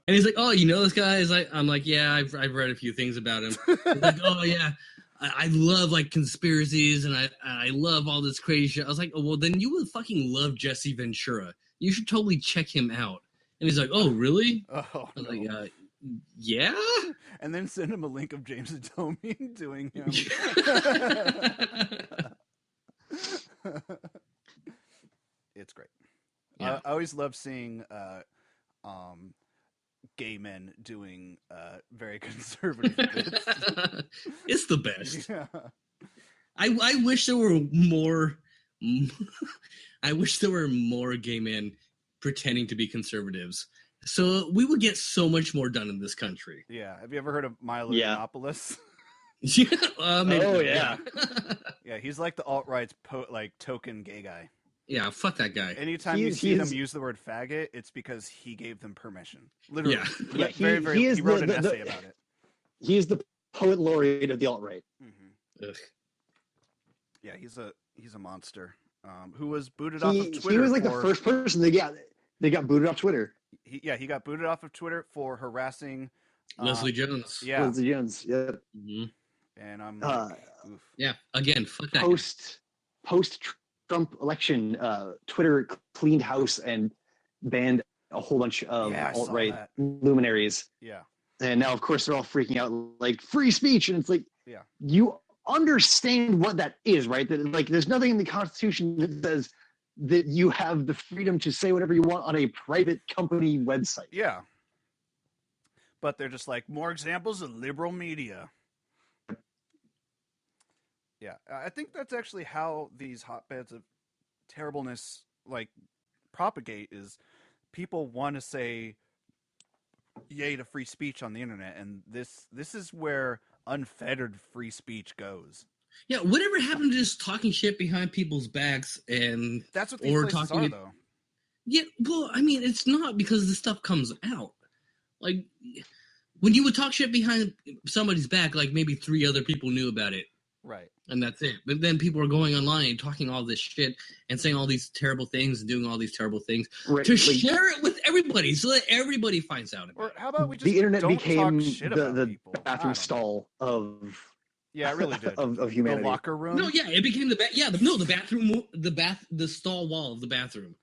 And he's like, oh, you know this guy? I'm like, yeah, I've read a few things about him. He's like, oh yeah, I love like conspiracies and I love all this crazy shit. I was like, oh well, then you would fucking love Jesse Ventura. You should totally check him out. And he's like, oh really?
Oh,
I was like, yeah.
And then send him a link of James Adomian doing him. It's great.
Yeah.
I always love seeing gay men doing very conservative bits.
It's the best.
Yeah.
I wish there were more. I wish there were more gay men pretending to be conservatives, so we would get so much more done in this country.
Yeah. Have you ever heard of Milo Yiannopoulos?
Maybe.
Oh yeah.
Yeah, he's like the alt-right's token gay guy.
Yeah, fuck that guy.
Anytime you see them use the word faggot, it's because he gave them permission. Literally.
Yeah.
He wrote an essay about it.
He is the poet laureate of the alt-right.
Mm-hmm. Yeah, he's a monster. Who was booted off of Twitter.
He was like the first person they got booted off Twitter.
He got booted off of Twitter for harassing
Leslie Jones.
Yeah.
Leslie Jones. Yeah.
Mm-hmm.
And I'm like, oof.
Yeah. Again, fuck that.
Post Trump election, Twitter cleaned house and banned a whole bunch of alt-right luminaries.
Yeah.
And now, of course, they're all freaking out like free speech, and it's like, you understand what that is, right? That like, there's nothing in the Constitution that says that you have the freedom to say whatever you want on a private company website.
Yeah. But they're just like, more examples of liberal media. Yeah, I think that's actually how these hotbeds of terribleness like propagate. Is people want to say yay to free speech on the internet, and this is where unfettered free speech goes.
Yeah, whatever happened to just talking shit behind people's backs and
that's what these places are, though.
Yeah, well, I mean, it's not because the stuff comes out. Like when you would talk shit behind somebody's back, like maybe 3 other people knew about it.
Right.
And that's it. But then people are going online and talking all this shit and saying all these terrible things and doing all these terrible things to share it with everybody so that everybody finds out about it.
Or how about we just
the internet
don't
became
talk shit about
the
people.
bathroom stall of
it really did.
of humanity.
The locker room.
No, yeah, it became the bathroom, the stall wall of the bathroom.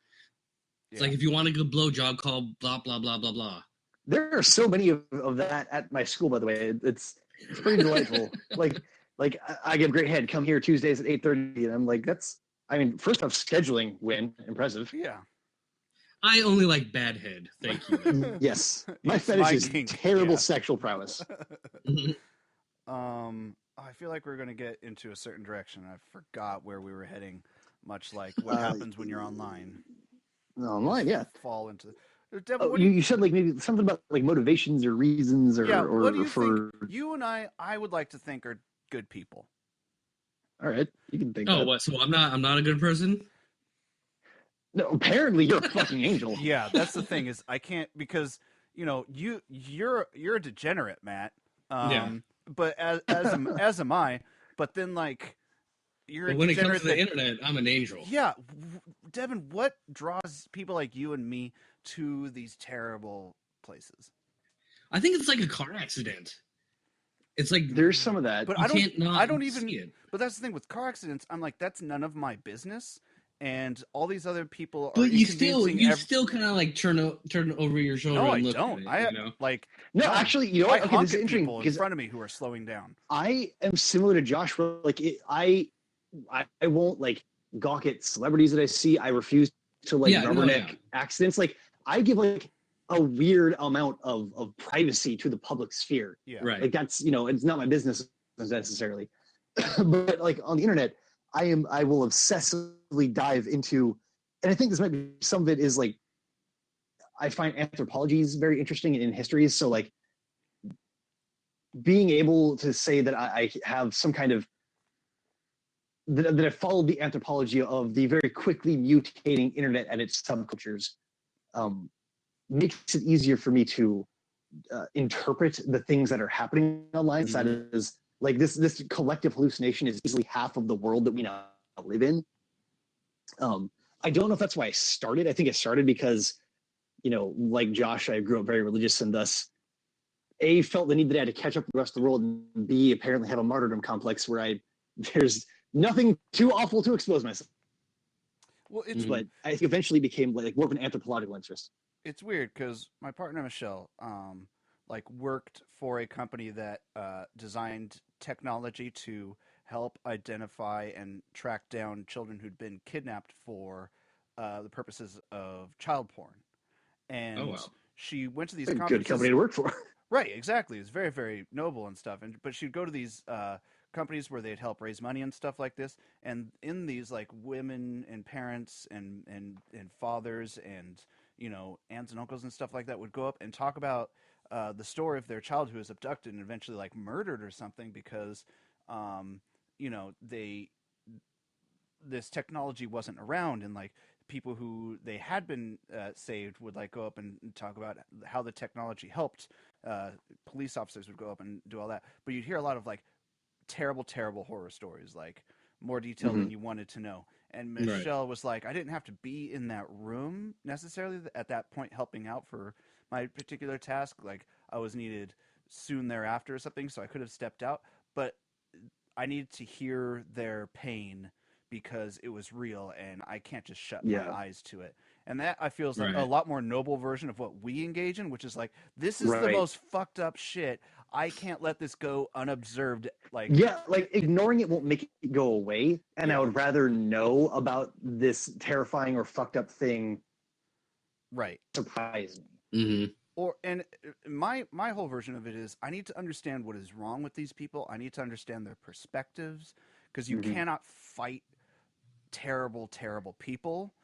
It's like if you want a good blowjob, call blah blah blah blah blah.
There are so many of that at my school, by the way. It's pretty delightful. Like I get great head. Come here Tuesdays at 8:30, and I'm like, first off, scheduling win, impressive.
Yeah.
I only like bad head. Thank you.
Yes, my
It's
fetish
my
is
kink,
terrible
yeah.
sexual prowess.
I feel like we're gonna get into a certain direction. I forgot where we were heading. Much like what
Uh,
happens when you're online.
Online,
Just
yeah.
fall into. Devin,
Oh,
what do you?
you said like maybe something about like motivations or reasons
Yeah, what do
or
you think?
for.
You and I would like to think are good people.
All right, you can think
Oh,
that.
what? So I'm not a good person?
No, apparently you're a fucking angel.
Yeah, that's the thing is I can't because you're a degenerate, Matt.
Yeah.
But as am I. But then like you're a
But when it comes
degenerate
to the
that
internet, I'm an angel.
yeah, Devin, what draws people like you and me to these terrible places?
I think it's like a car accident. It's like
There's some of that.
But
you can't
I
not
don't
see
even.
it.
But that's the thing with car accidents. I'm like, that's none of my business, and all these other people are
But
inconveniencing.
you still kind of like turn over your shoulder
No, I
and look
don't.
at it,
I
you know?
like
No,
no.
actually, you know
I
what? Okay,
honk
this is
at
interesting
people in
because
front of me who are slowing down.
I am similar to Josh. Where, like, I won't like gawk at celebrities that I see. I refuse to like
Yeah, no, yeah.
rubberneck accidents. Like, I give like a weird amount of privacy to the public sphere.
Yeah,
Right.
Like that's it's not my business necessarily. But like on the internet, I will obsessively dive into, and I think this might be some of it is like I find anthropology is very interesting in histories. So like being able to say that I have some kind of that I followed the anthropology of the very quickly mutating internet and its subcultures um, makes it easier for me to interpret the things that are happening online.
Mhm.
That is like this collective hallucination is easily half of the world that we now live in. I don't know if that's why I started. I think it started because like Josh, I grew up very religious and thus A, felt the need that I had to catch up with the rest of the world, and B, apparently have a martyrdom complex where there's nothing too awful to expose myself.
well, it's
But I think eventually became like more of an anthropological interest.
it's weird because my partner Michelle, like worked for a company that designed technology to help identify and track down children who'd been kidnapped for the purposes of child porn,
Oh
and
wow.
she went to these
It's a good company
conferences.
to work for.
Right, exactly. It's very, very noble and stuff. And but she'd go to these companies where they'd help raise money and stuff like this. And in these, like women and parents and fathers and aunts and uncles and stuff like that would go up and talk about the story of their child who was abducted and eventually like murdered or something because they this technology wasn't around and like people who they had been saved would like go up and talk about how the technology helped. Police officers would go up and do all that, but you'd hear a lot of like terrible horror stories, like more detail than you wanted to know. And
Right.
Michelle was like, I didn't have to be in that room necessarily at that point helping out for my particular task. Like I was needed soon thereafter or something, so I could have stepped out, but I needed to hear their pain because it was real and I can't just shut my
Yeah.
eyes to it. And that I feel is like a
Right.
lot more noble version of what we engage in, which is like, this is the
Right.
most fucked up shit. I can't let this go unobserved. Like,
Yeah, like ignoring it won't make it go away. And I
Yeah.
would rather know about this terrifying or fucked up thing
right.
surprise me.
Mm-hmm.
And my whole version of it is I need to understand what is wrong with these people. I need to understand their perspectives because you cannot fight terrible people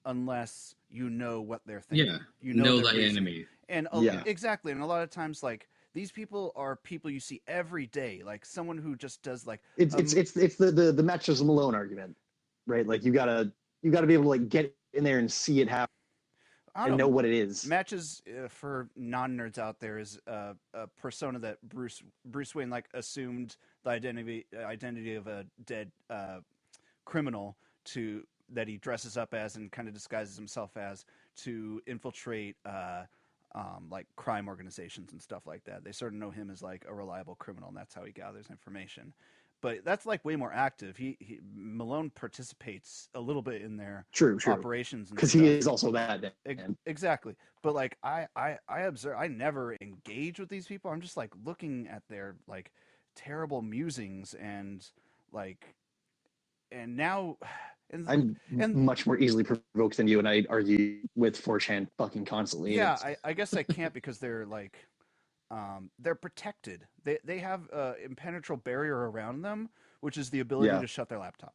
unless you know what they're thinking.
Yeah.
You
Know
their
thy
reasoning.
enemy.
And
Yeah.
exactly. And a lot of times, like these people are people you see every day. Like someone who just does like
It's the Matches Malone argument, right? Like you gotta be able to like get in there and see it happen
I
and
don't
know
know.
what it is.
Matches for non-nerds out there is a persona that Bruce Wayne like assumed the identity of a dead criminal to that he dresses up as and kind of disguises himself as to infiltrate like crime organizations and stuff like that. They sort of know him as like a reliable criminal, and that's how he gathers information. But that's like way more active. Malone participates a little bit in their
True.
operations and
Because
stuff.
he is also that man.
Exactly. But like I observe I never engage with these people. I'm just like looking at their like terrible musings and like and now
I'm much more easily provoked than you, and I argue with 4chan fucking constantly.
Yeah, I guess I can't because they're like, they're protected. They have an impenetrable barrier around them, which is the ability to shut their laptop.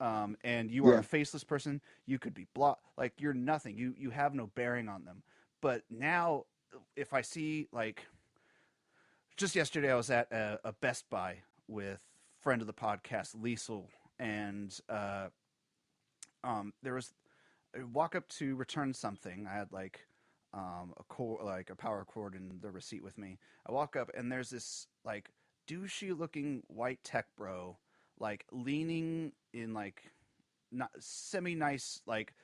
And you are a faceless person. You could be blocked. Like you're nothing. You have no bearing on them. But now, if I see like, just yesterday I was at a Best Buy with friend of the podcast, Liesel, and there was I walk up to return something. I had like a power cord and the receipt with me. I walk up and there's this like douchey looking white tech bro like leaning in like not semi nice like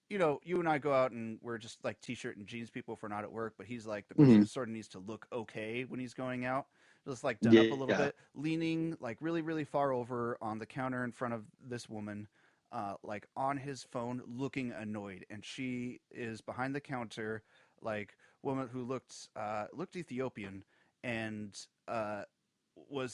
you and I go out and we're just like t-shirt and jeans people if we're not at work, but he's like the person who sort of needs to look okay when he's going out, just like done up a little bit, leaning like really really far over on the counter in front of this woman, like on his phone looking annoyed, and she is behind the counter, like woman who looked Ethiopian, and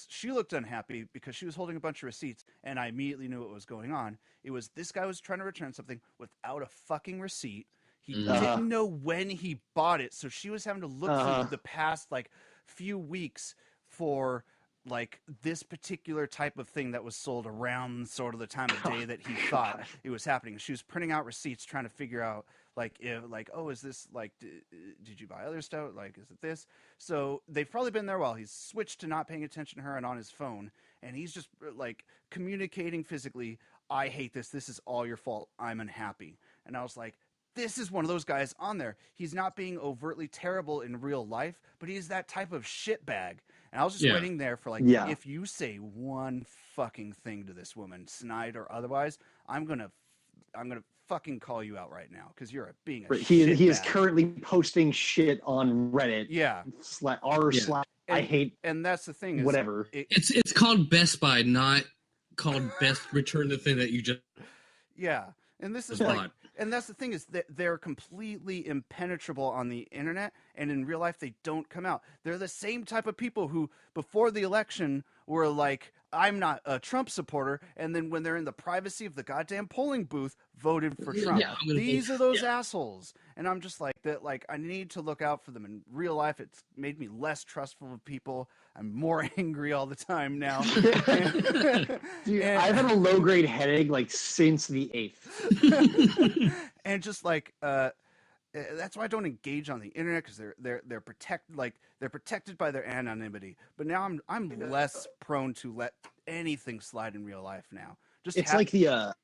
she looked unhappy because she was holding a bunch of receipts, and I immediately knew what was going on. It was this guy was trying to return something without a fucking receipt. He didn't know when he bought it, so she was having to look through the past like few weeks for like this particular type of thing that was sold around sort of the time of day that he thought it was happening. She was printing out receipts trying to figure out like if like, oh, is this like did you buy other stuff, like is it this? So they've probably been there while he's switched to not paying attention to her and on his phone, and he's just like communicating physically, I hate this is all your fault, I'm unhappy. And I was like, this is one of those guys on there. He's not being overtly terrible in real life, but he's that type of shitbag. And I was just waiting there for like, if you say one fucking thing to this woman, snide or otherwise, I'm gonna fucking call you out right now because you're being a shitbag.
He is currently posting shit on Reddit.
Yeah.
I hate.
And that's the thing. Is
whatever.
It's called Best Buy, not called Best Return the Thing that you just.
Yeah. And this is like, and that's the thing is that they're completely impenetrable on the internet, and in real life they don't come out. They're the same type of people who before the election were like, I'm not a Trump supporter, and then when they're in the privacy of the goddamn polling booth, voted for Trump. Yeah, these are those assholes. And I'm just like that. Like I need to look out for them in real life. It's made me less trustful of people. I'm more angry all the time now.
Dude, I've had a low grade headache like since the 8th.
And just like that's why I don't engage on the internet, because they're protected by their anonymity. But now I'm less prone to let anything slide in real life now.
It's like the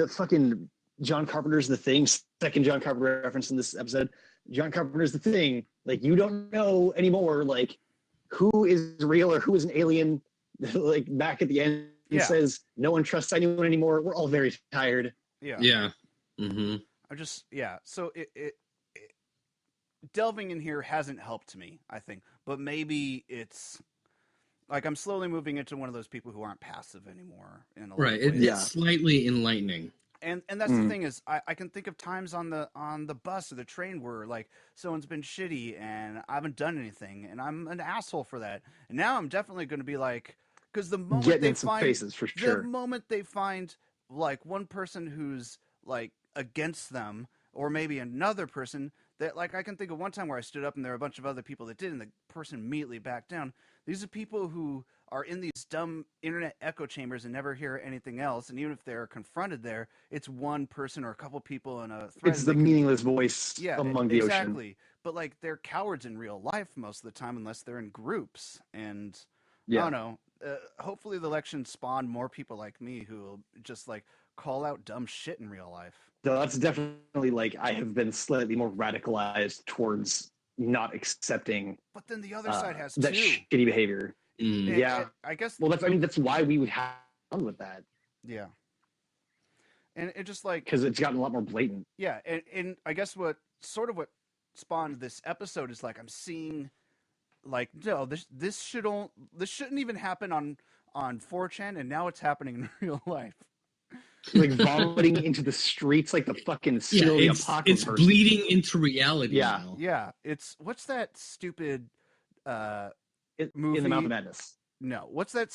fucking John Carpenter's The Thing, second John Carpenter reference in this episode. John Carpenter's The Thing. Like you don't know anymore, like who is real or who is an alien. Like back at the end, he says, "No one trusts anyone anymore. We're all very tired."
Yeah. Mm-hmm.
So it delving in here hasn't helped me, I think, but maybe it's like I'm slowly moving into one of those people who aren't passive anymore.
Right. It's slightly enlightening.
And that's the thing is I can think of times on the bus or the train where like someone's been shitty and I haven't done anything and I'm an asshole for that. And now I'm definitely going to be like, because the moment the moment they find like one person who's like against them, or maybe another person that like I can think of one time where I stood up and there were a bunch of other people that did, and the person immediately backed down. These are people who are in these dumb internet echo chambers and never hear anything else. And even if they're confronted there, it's one person or a couple people in a thread.
It's the meaningless voice among the ocean.
Exactly. But like they're cowards in real life most of the time unless they're in groups. And I don't know. Hopefully the election spawned more people like me who will just like call out dumb shit in real life.
So that's definitely like I have been slightly more radicalized towards not accepting.
But then the other side has
that shitty behavior.
I guess.
Well, that's why we would have fun with that.
Yeah. And it just like
because it's gotten a lot more blatant.
Yeah, and I guess what spawned this episode is like I'm seeing, like no, this shouldn't even happen on 4chan, and now it's happening in real life.
Like vomiting into the streets like the fucking apocalypse.
It's bleeding into reality now.
Yeah. It's what's that stupid movie?
In the Mouth of Madness.
No, what's that?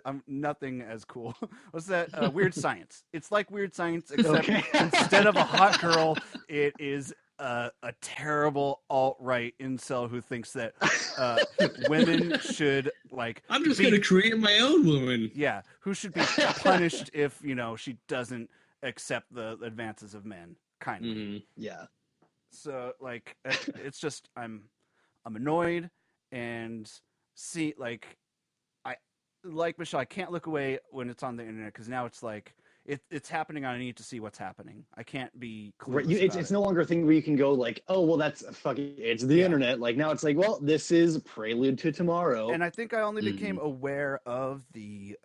I'm nothing as cool. What's that? Weird Science. It's like Weird Science, except instead of a hot girl, it is a terrible alt-right incel who thinks that women should like.
I'm just gonna create my own woman.
Yeah, who should be punished if she doesn't accept the advances of men. Kind of.
Mm-hmm.
Yeah.
So like, it's just I'm annoyed and see like. Like Michelle, I can't look away when it's on the internet because now it's like it's happening. I need to see what's happening. I can't be clueless.
Right, it's no longer a thing where you can go like, oh well, that's fucking. It's the internet. Like now, it's like, well, this is prelude to tomorrow.
And I think I only became aware of the.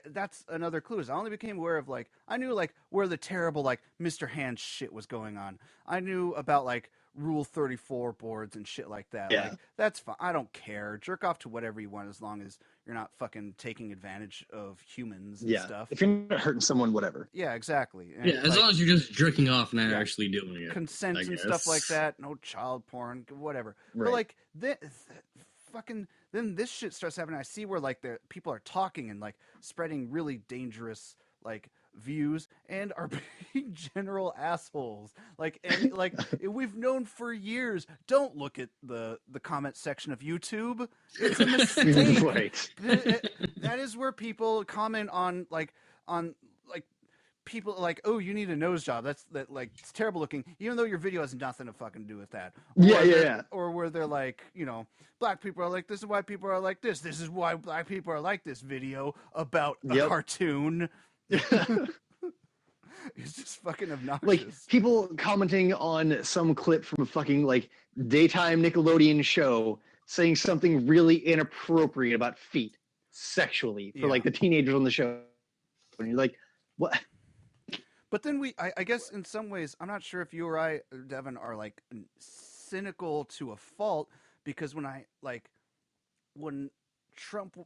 That's another clue. Is I only became aware of like I knew like where the terrible like Mr. Hand shit was going on. I knew about like Rule 34 boards and shit like that.
Yeah.
Like that's fine. I don't care. Jerk off to whatever you want as long as you're not fucking taking advantage of humans and stuff.
If you're not hurting someone, whatever.
Yeah, exactly. And
as long as you're just jerking off and not actually doing it.
Consent and stuff like that. No child porn, whatever. Right. But like fucking then this shit starts happening. I see where like the people are talking and like spreading really dangerous like views and are being general assholes. Like and like we've known for years. Don't look at the comment section of YouTube. It's a mistake. Right. That is where people comment on people like, oh, you need a nose job. That's it's terrible looking, even though your video has nothing to fucking do with that. Or where they're like, black people are like this is why people are like this. This is why black people are like this video about a cartoon. It's just fucking obnoxious.
Like people commenting on some clip from a fucking like daytime Nickelodeon show saying something really inappropriate about feet sexually for like the teenagers on the show. And you're like, what?
But then I guess in some ways, I'm not sure if you or I, Devin, are like cynical to a fault because when Trump,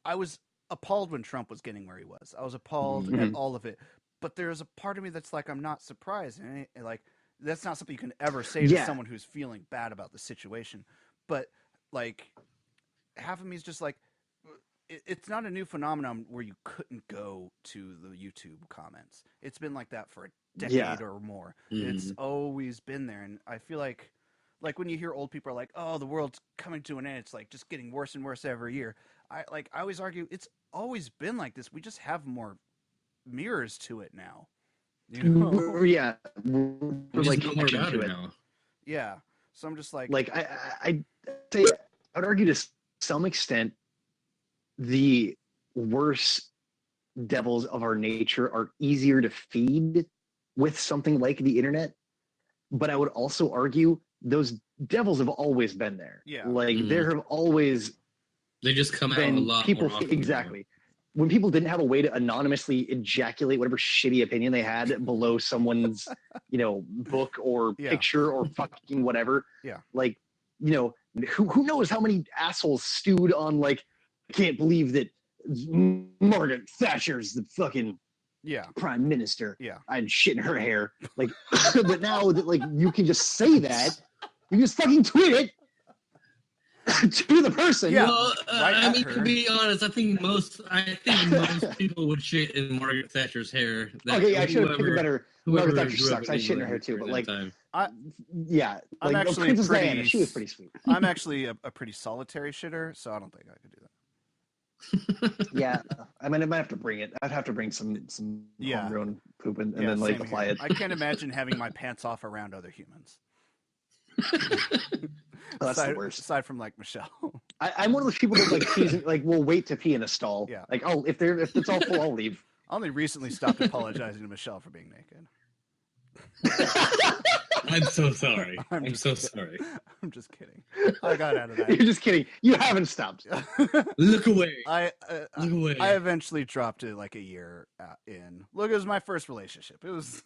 I was appalled when Trump was getting where he was. I was appalled at all of it. But there's a part of me that's like, I'm not surprised. And like, that's not something you can ever say to someone who's feeling bad about the situation. But like, half of me is just like, it's not a new phenomenon where you couldn't go to the YouTube comments. It's been like that for a decade or more. It's always been there. And I feel like when you hear old people are like, oh, the world's coming to an end. It's like just getting worse and worse every year. I always argue it's always been like this. We just have more mirrors to it now.
Yeah.
We're like more about it now.
Yeah. So I'm just like
I'd say I would argue to some extent the worst devils of our nature are easier to feed with something like the internet. But I would also argue those devils have always been there.
Yeah.
There have always
they just come out a lot more often.
Exactly. When people didn't have a way to anonymously ejaculate whatever shitty opinion they had below someone's, book or picture or fucking whatever.
Yeah.
Who knows how many assholes stewed on I can't believe that Margaret Thatcher's the fucking prime minister.
Yeah.
I had shit in her hair. But now that you can just say that, you just fucking tweet it to the person.
Yeah.
Well, to be honest, I think most people would shit in Margaret Thatcher's hair.
I should have picked a better. Margaret Thatcher sucks. I shit in her hair too, but Princess Diana, she was pretty sweet.
I'm actually a pretty solitary shitter, so I don't think I could do that.
Yeah, I might have to bring it. I'd have to bring some homegrown poop and then apply it.
I can't imagine having my pants off around other humans.
That's the worst.
Aside from Michelle,
I'm one of those people that will wait to pee in a stall.
Yeah.
If it's all full, I'll leave.
I only recently stopped apologizing to Michelle for being naked.
I'm so sorry. I'm so sorry.
I'm just kidding. I got out of that.
You're just kidding. You haven't stopped.
Look away.
Look away. I eventually dropped it a year in. Look, it was my first relationship. It was.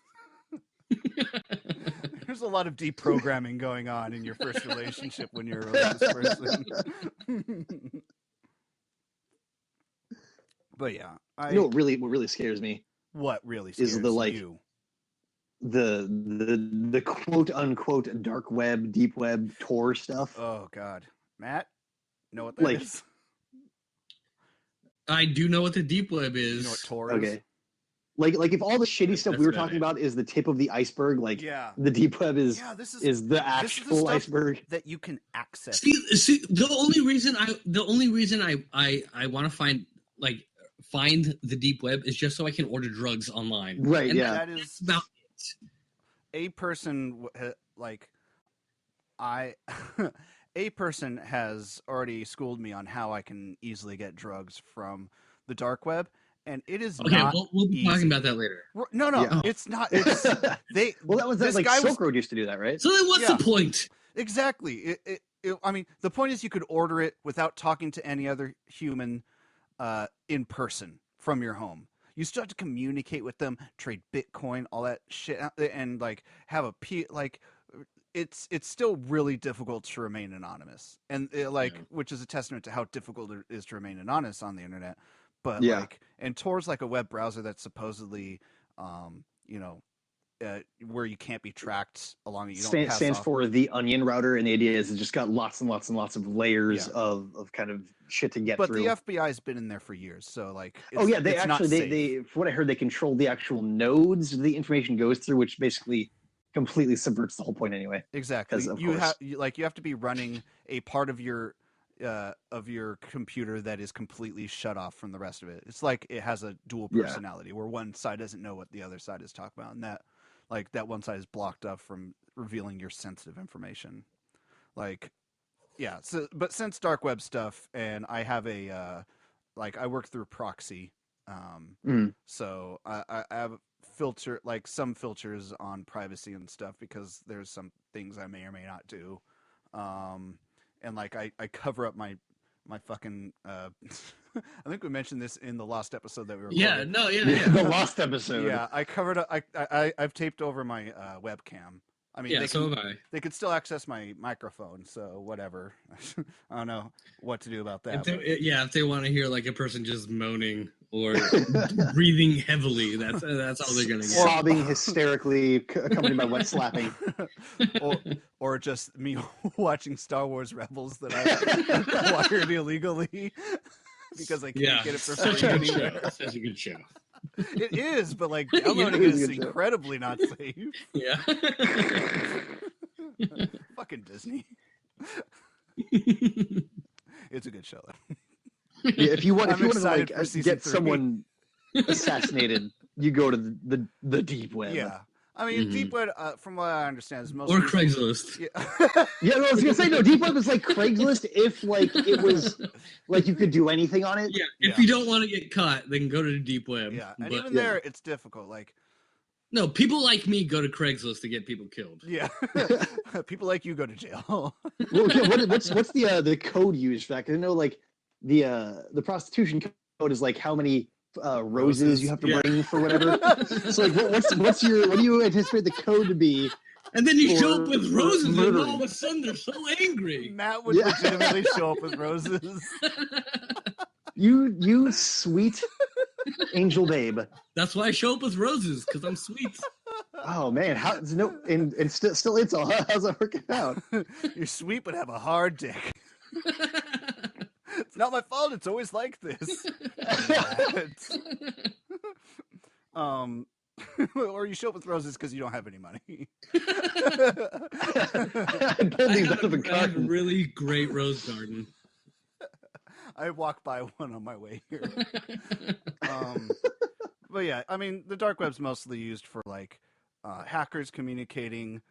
There's a lot of deprogramming going on in your first relationship when you're a religious person. But yeah,
what really scares me.
What really scares you?
The quote unquote dark web, deep web, Tor stuff.
Oh God, Matt, know what that is?
I do know what the deep web is.
You know what Tor is?
Okay. Like if all the shitty stuff we were talking about is the tip of the iceberg, like the deep web is the actual iceberg
that you can access.
See, the only reason I want to find the deep web is just so I can order drugs online.
Right.
And
yeah.
That is
about it.
A person a person has already schooled me on how I can easily get drugs from the dark web. And it is not
we'll be
easy.
talking about that later.
No, it's not. It's they.
Well, that was like Silk Road used to do that, right?
So then, what's the point?
Exactly. I mean, the point is you could order it without talking to any other human, in person from your home. You still have to communicate with them, trade Bitcoin, all that shit, and like have a it's still really difficult to remain anonymous, and which is a testament to how difficult it is to remain anonymous on the internet. But and Tor's like a web browser that's supposedly, where you can't be tracked along.
Stands for the Onion router, and the idea is it's just got lots and lots and lots of layers of kind of shit to get through.
But the FBI's been in there for years, so like.
They from what I heard, they control the actual nodes the information goes through, which basically completely subverts the whole point anyway.
Exactly. You have to be running a part of your computer that is completely shut off from the rest of it. It's like it has a dual personality where one side doesn't know what the other side is talking about, and that one side is blocked up from revealing your sensitive information. But since dark web stuff, and I have I work through proxy, so I have some filters on privacy and stuff because there's some things I may or may not do. And I cover up my fucking I think we mentioned this in the lost episode that we recorded.
The lost episode.
Yeah, I covered up I've taped over my webcam. I mean, they could still access my microphone, so whatever. I don't know what to do about that.
If they want to hear like a person just moaning or breathing heavily, that's all they're gonna get.
Sobbing hysterically, accompanied by wet slapping,
or just me watching Star Wars Rebels that I acquired illegally because I can't get it for free anywhere.
Such a good show.
It is, but downloading it is incredibly not safe.
Yeah.
Fucking Disney. It's a good show though.
Yeah, if you want to get someone assassinated, you go to the deep web.
Yeah. I mean, deep web, from what I understand, is mostly...
Or Craigslist.
Yeah,
I was going to say, no, deep web is like Craigslist if, it was, you could do anything on it.
Yeah, if you don't want to get caught, then go to the deep web.
Yeah, and even there, it's difficult,
No, people like me go to Craigslist to get people killed.
Yeah. People like you go to jail.
What's the code used for that? Because I know, the prostitution code is, how many... roses you have to bring for whatever. So what do you anticipate the code to be?
And then you show up with roses and all of a sudden they're so angry.
Matt would legitimately show up with roses.
You sweet angel babe.
That's why I show up with roses, because I'm sweet.
Oh man, and still it's all how's that working out?
You're sweet but have a hard dick. It's not my fault. It's always like this. Or you show up with roses because you don't have any money.
I have a really great rose garden.
I walked by one on my way here. But yeah, I mean, the dark web's mostly used for hackers communicating,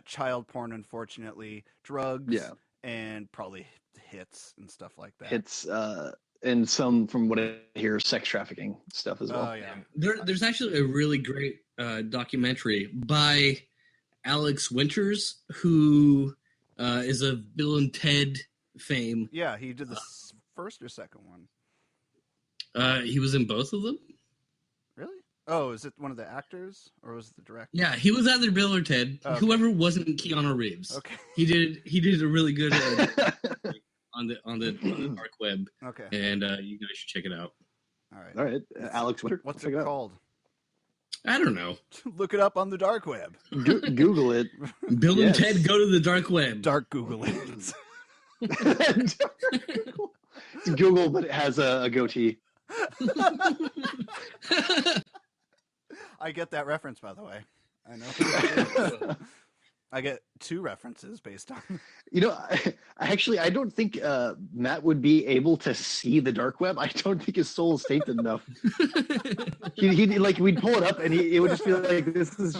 child porn, unfortunately, drugs, and probably hits and stuff like that.
Hits, and some, from what I hear, sex trafficking stuff as well.
Oh yeah.
There's actually a really great documentary by Alex Winters, who is of Bill and Ted fame.
Yeah, he did the first or second one.
He was in both of them.
Really? Oh, is it one of the actors or was it the director?
Yeah, he was either Bill or Ted. Okay. Whoever wasn't Keanu Reeves.
Okay.
He did a really good on the dark web.
Okay.
And you guys should check it out.
All right. Alex,
what's it called?
I don't know.
Look it up on the dark web.
Google it.
Bill and Ted go to the dark web.
Dark Google it.
It's Google, but it has a goatee.
I get that reference, by the way. I know. I get 2 references based on.
I don't think Matt would be able to see the dark web. I don't think his soul is tainted enough. He like we'd pull it up and it would just feel like this is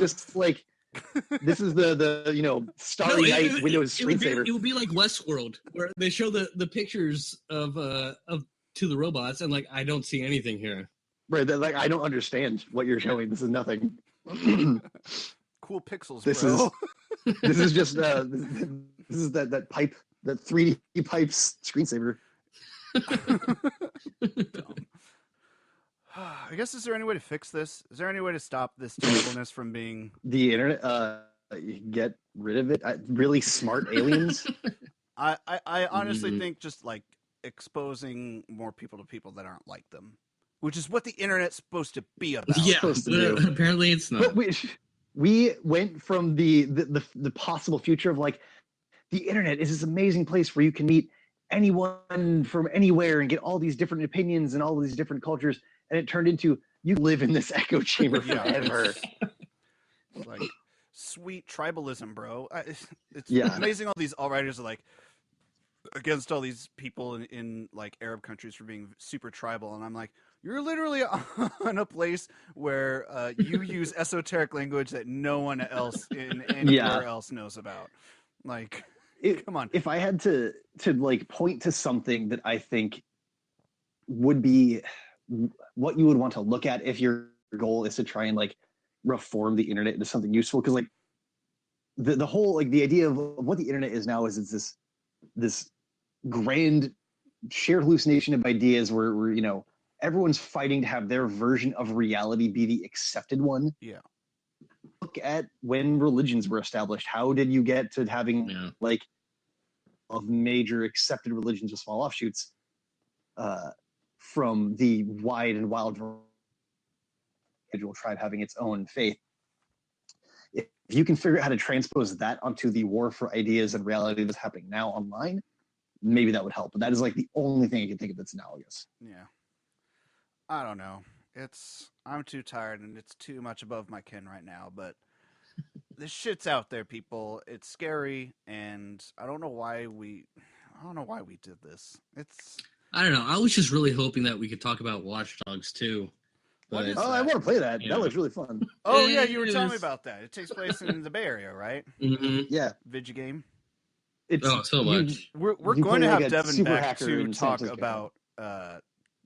the Starry Night Windows screensaver.
It would be like Westworld, where they show the pictures of to the robots, and like I don't see anything here.
Right, like I don't understand what you're showing. This is nothing.
Cool pixels,
this
bro.
This is just this is that pipe, that 3D pipes screensaver.
I guess, is there any way to fix this? Is there any way to stop this terribleness from being
the internet? Get rid of it. Really smart aliens.
I honestly think just like exposing more people to people that aren't like them, which is what the internet's supposed to be about.
Yeah, apparently it's not.
But we went from the possible future of like the internet is this amazing place where you can meet anyone from anywhere and get all these different opinions and all these different cultures, and it turned into you live in this echo chamber forever.
Like sweet tribalism, bro. It's
Yeah.
amazing. All these alt-righters are like against all these people in like Arab countries for being super tribal, and I'm like, you're literally on a place where you use esoteric language that no one else in anywhere else knows about. Like, come on.
If I had to like point to something that I think would be what you would want to look at if your goal is to try and like reform the internet into something useful, because like the whole like the idea of what the internet is now is it's this grand shared hallucination of ideas where everyone's fighting to have their version of reality be the accepted one.
Yeah.
Look at when religions were established. How did you get to having like of major accepted religions with small offshoots from the wide and wild individual tribe having its own faith? If you can figure out how to transpose that onto the war for ideas and reality that's happening now online, maybe that would help. But that is like the only thing I can think of that's analogous.
Yeah. I don't know. I'm too tired and it's too much above my ken right now, but this shit's out there, people. It's scary, and I don't know why we did this.
I don't know. I was just really hoping that we could talk about Watch Dogs too.
I want to play that. That looks really fun.
Oh yeah, you were telling me about that. It takes place in the Bay Area, right?
Mm-hmm.
Yeah.
Video game.
So much.
We're going to have Devan back to talk about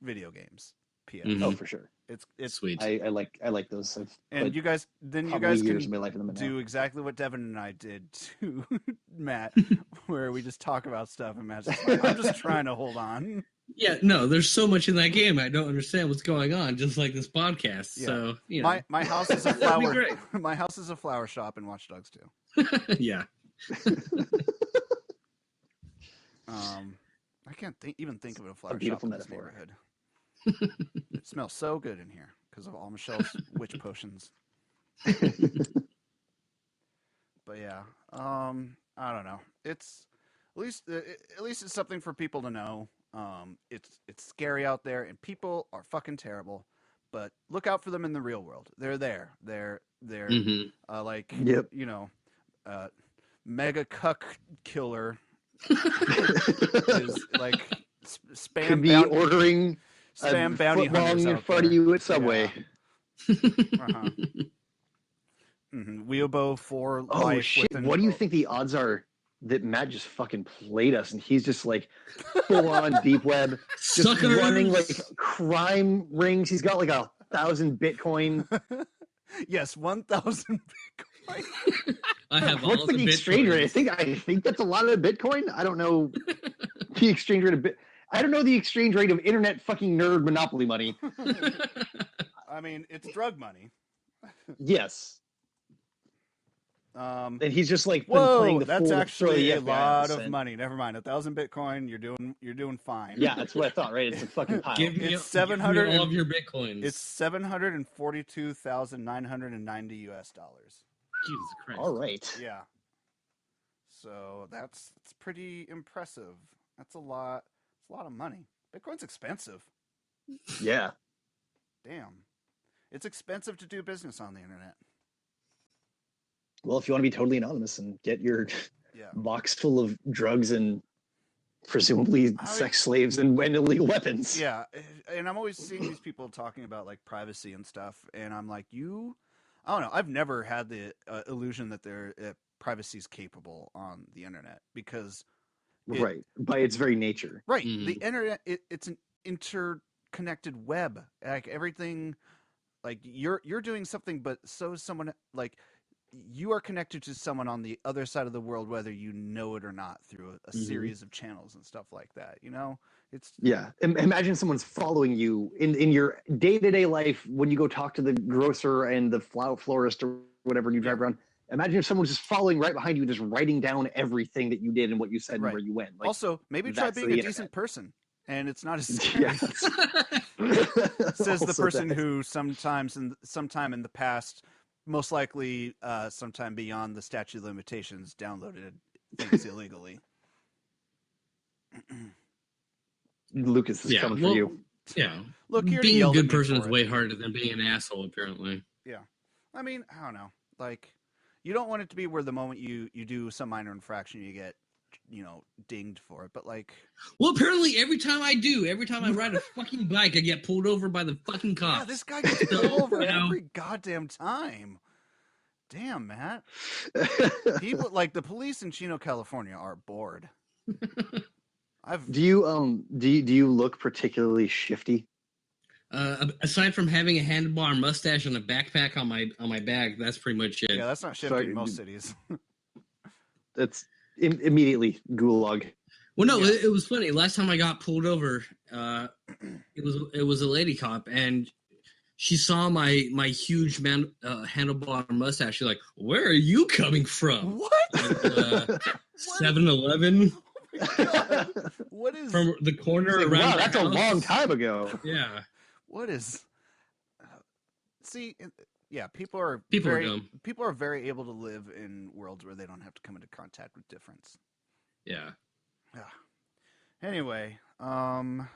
video games. PS.
Mm-hmm.
Oh, for sure.
It's
sweet.
I like those.
And you guys can do exactly what Devan and I did to Matt, where we just talk about stuff and Matt's just like, I'm just trying to hold on.
Yeah, no, there's so much in that game I don't understand what's going on, just like this podcast. Yeah. So
my house is a flower. My house is a flower shop in Watch Dogs 2.
Yeah.
I can't even think of a flower
shop in
this neighborhood. It smells so good in here because of all Michelle's witch potions. But yeah, I don't know. It's at least it's something for people to know. It's scary out there, and people are fucking terrible. But look out for them in the real world. They're there. They're mega cuck killer is like spam.
Could be ordering
spam bounty hunters
in front of you at Subway.
Yeah. Weeabo for life.
Shit! What do you think the odds are that Matt just fucking played us and he's just like full on deep web, just
Suckers.
running like crime rings? He's got like 1,000 Bitcoin.
Yes, 1,000 Bitcoin.
I have
What's
all
the exchange rate? I think that's a lot of Bitcoin. I don't know the exchange rate of I don't know the exchange rate of internet fucking nerd monopoly money.
I mean, it's drug money.
Yes. And he's just like
playing the that's actually a lot of money. Never mind, 1,000 Bitcoin. You're doing fine.
Yeah, that's what I thought. Right? It's a fucking pile.
It's 700. All of your Bitcoins.
It's $742,990 US.
Jesus Christ!
All right.
Yeah. So it's pretty impressive. That's a lot. It's a lot of money. Bitcoin's expensive.
Yeah.
Damn. It's expensive to do business on the internet.
Well, if you want to be totally anonymous and get your
Yeah.
box full of drugs and presumably sex slaves and illegal weapons.
Yeah, and I'm always seeing these people talking about like privacy and stuff, and I'm like, I don't know. I've never had the illusion that their privacy is capable on the internet because,
right, by its very nature.
Right, the internet it's an interconnected web. Like everything, like you're doing something, but so is someone. Like you are connected to someone on the other side of the world, whether you know it or not, through a series of channels and stuff like that. You know, it's
Imagine someone's following you in your day-to-day life when you go talk to the grocer and the florist or whatever, and you drive around. Imagine if someone's just following right behind you, just writing down everything that you did and what you said and where you went.
Like, also, maybe try being a decent person, and it's not as serious. Says the person who sometime in the past, most likely sometime beyond the statute of limitations, downloaded things illegally.
Lucas is coming for you.
Yeah.
Look,
being a good person is way harder than being an asshole, apparently.
Yeah. I mean, I don't know. Like, you don't want it to be where the moment you do some minor infraction, you get, dinged for it. But like,
well, apparently every time I ride a fucking bike, I get pulled over by the fucking cops.
Yeah, this guy gets pulled over every goddamn time. Damn, Matt. People like the police in Chino, California are bored.
Do you look particularly shifty?
Aside from having a handlebar mustache and a backpack on my back, that's pretty much it.
Yeah, that's not shifty in most cities.
That's immediately gulag.
Well, no, it was funny. Last time I got pulled over, it was a lady cop, and she saw my huge handlebar mustache. She's like, "Where are you coming from?"
What?
7-Eleven.
What is
from the corner
like,
around?
Wow, that's a long time ago.
Yeah.
What is? See, yeah, people are
dumb.
People are very able to live in worlds where they don't have to come into contact with difference.
Yeah.
Anyway,
that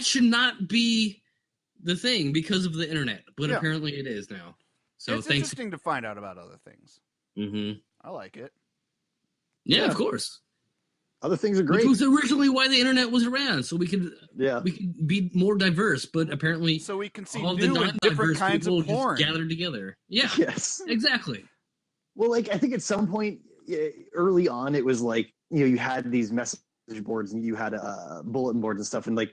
should not be the thing because of the internet, but apparently it is now. So
it's interesting to find out about other things.
Mm-hmm.
I like it.
Yeah, of course.
Other things are great.
Which was originally why the internet was around, so we could be more diverse. But apparently,
so we can see
all
new
the
and different kinds of porn
just gathered together. Yeah.
Yes.
Exactly.
Well, like I think at some point early on, it was like you had these message boards and you had bulletin boards and stuff, and like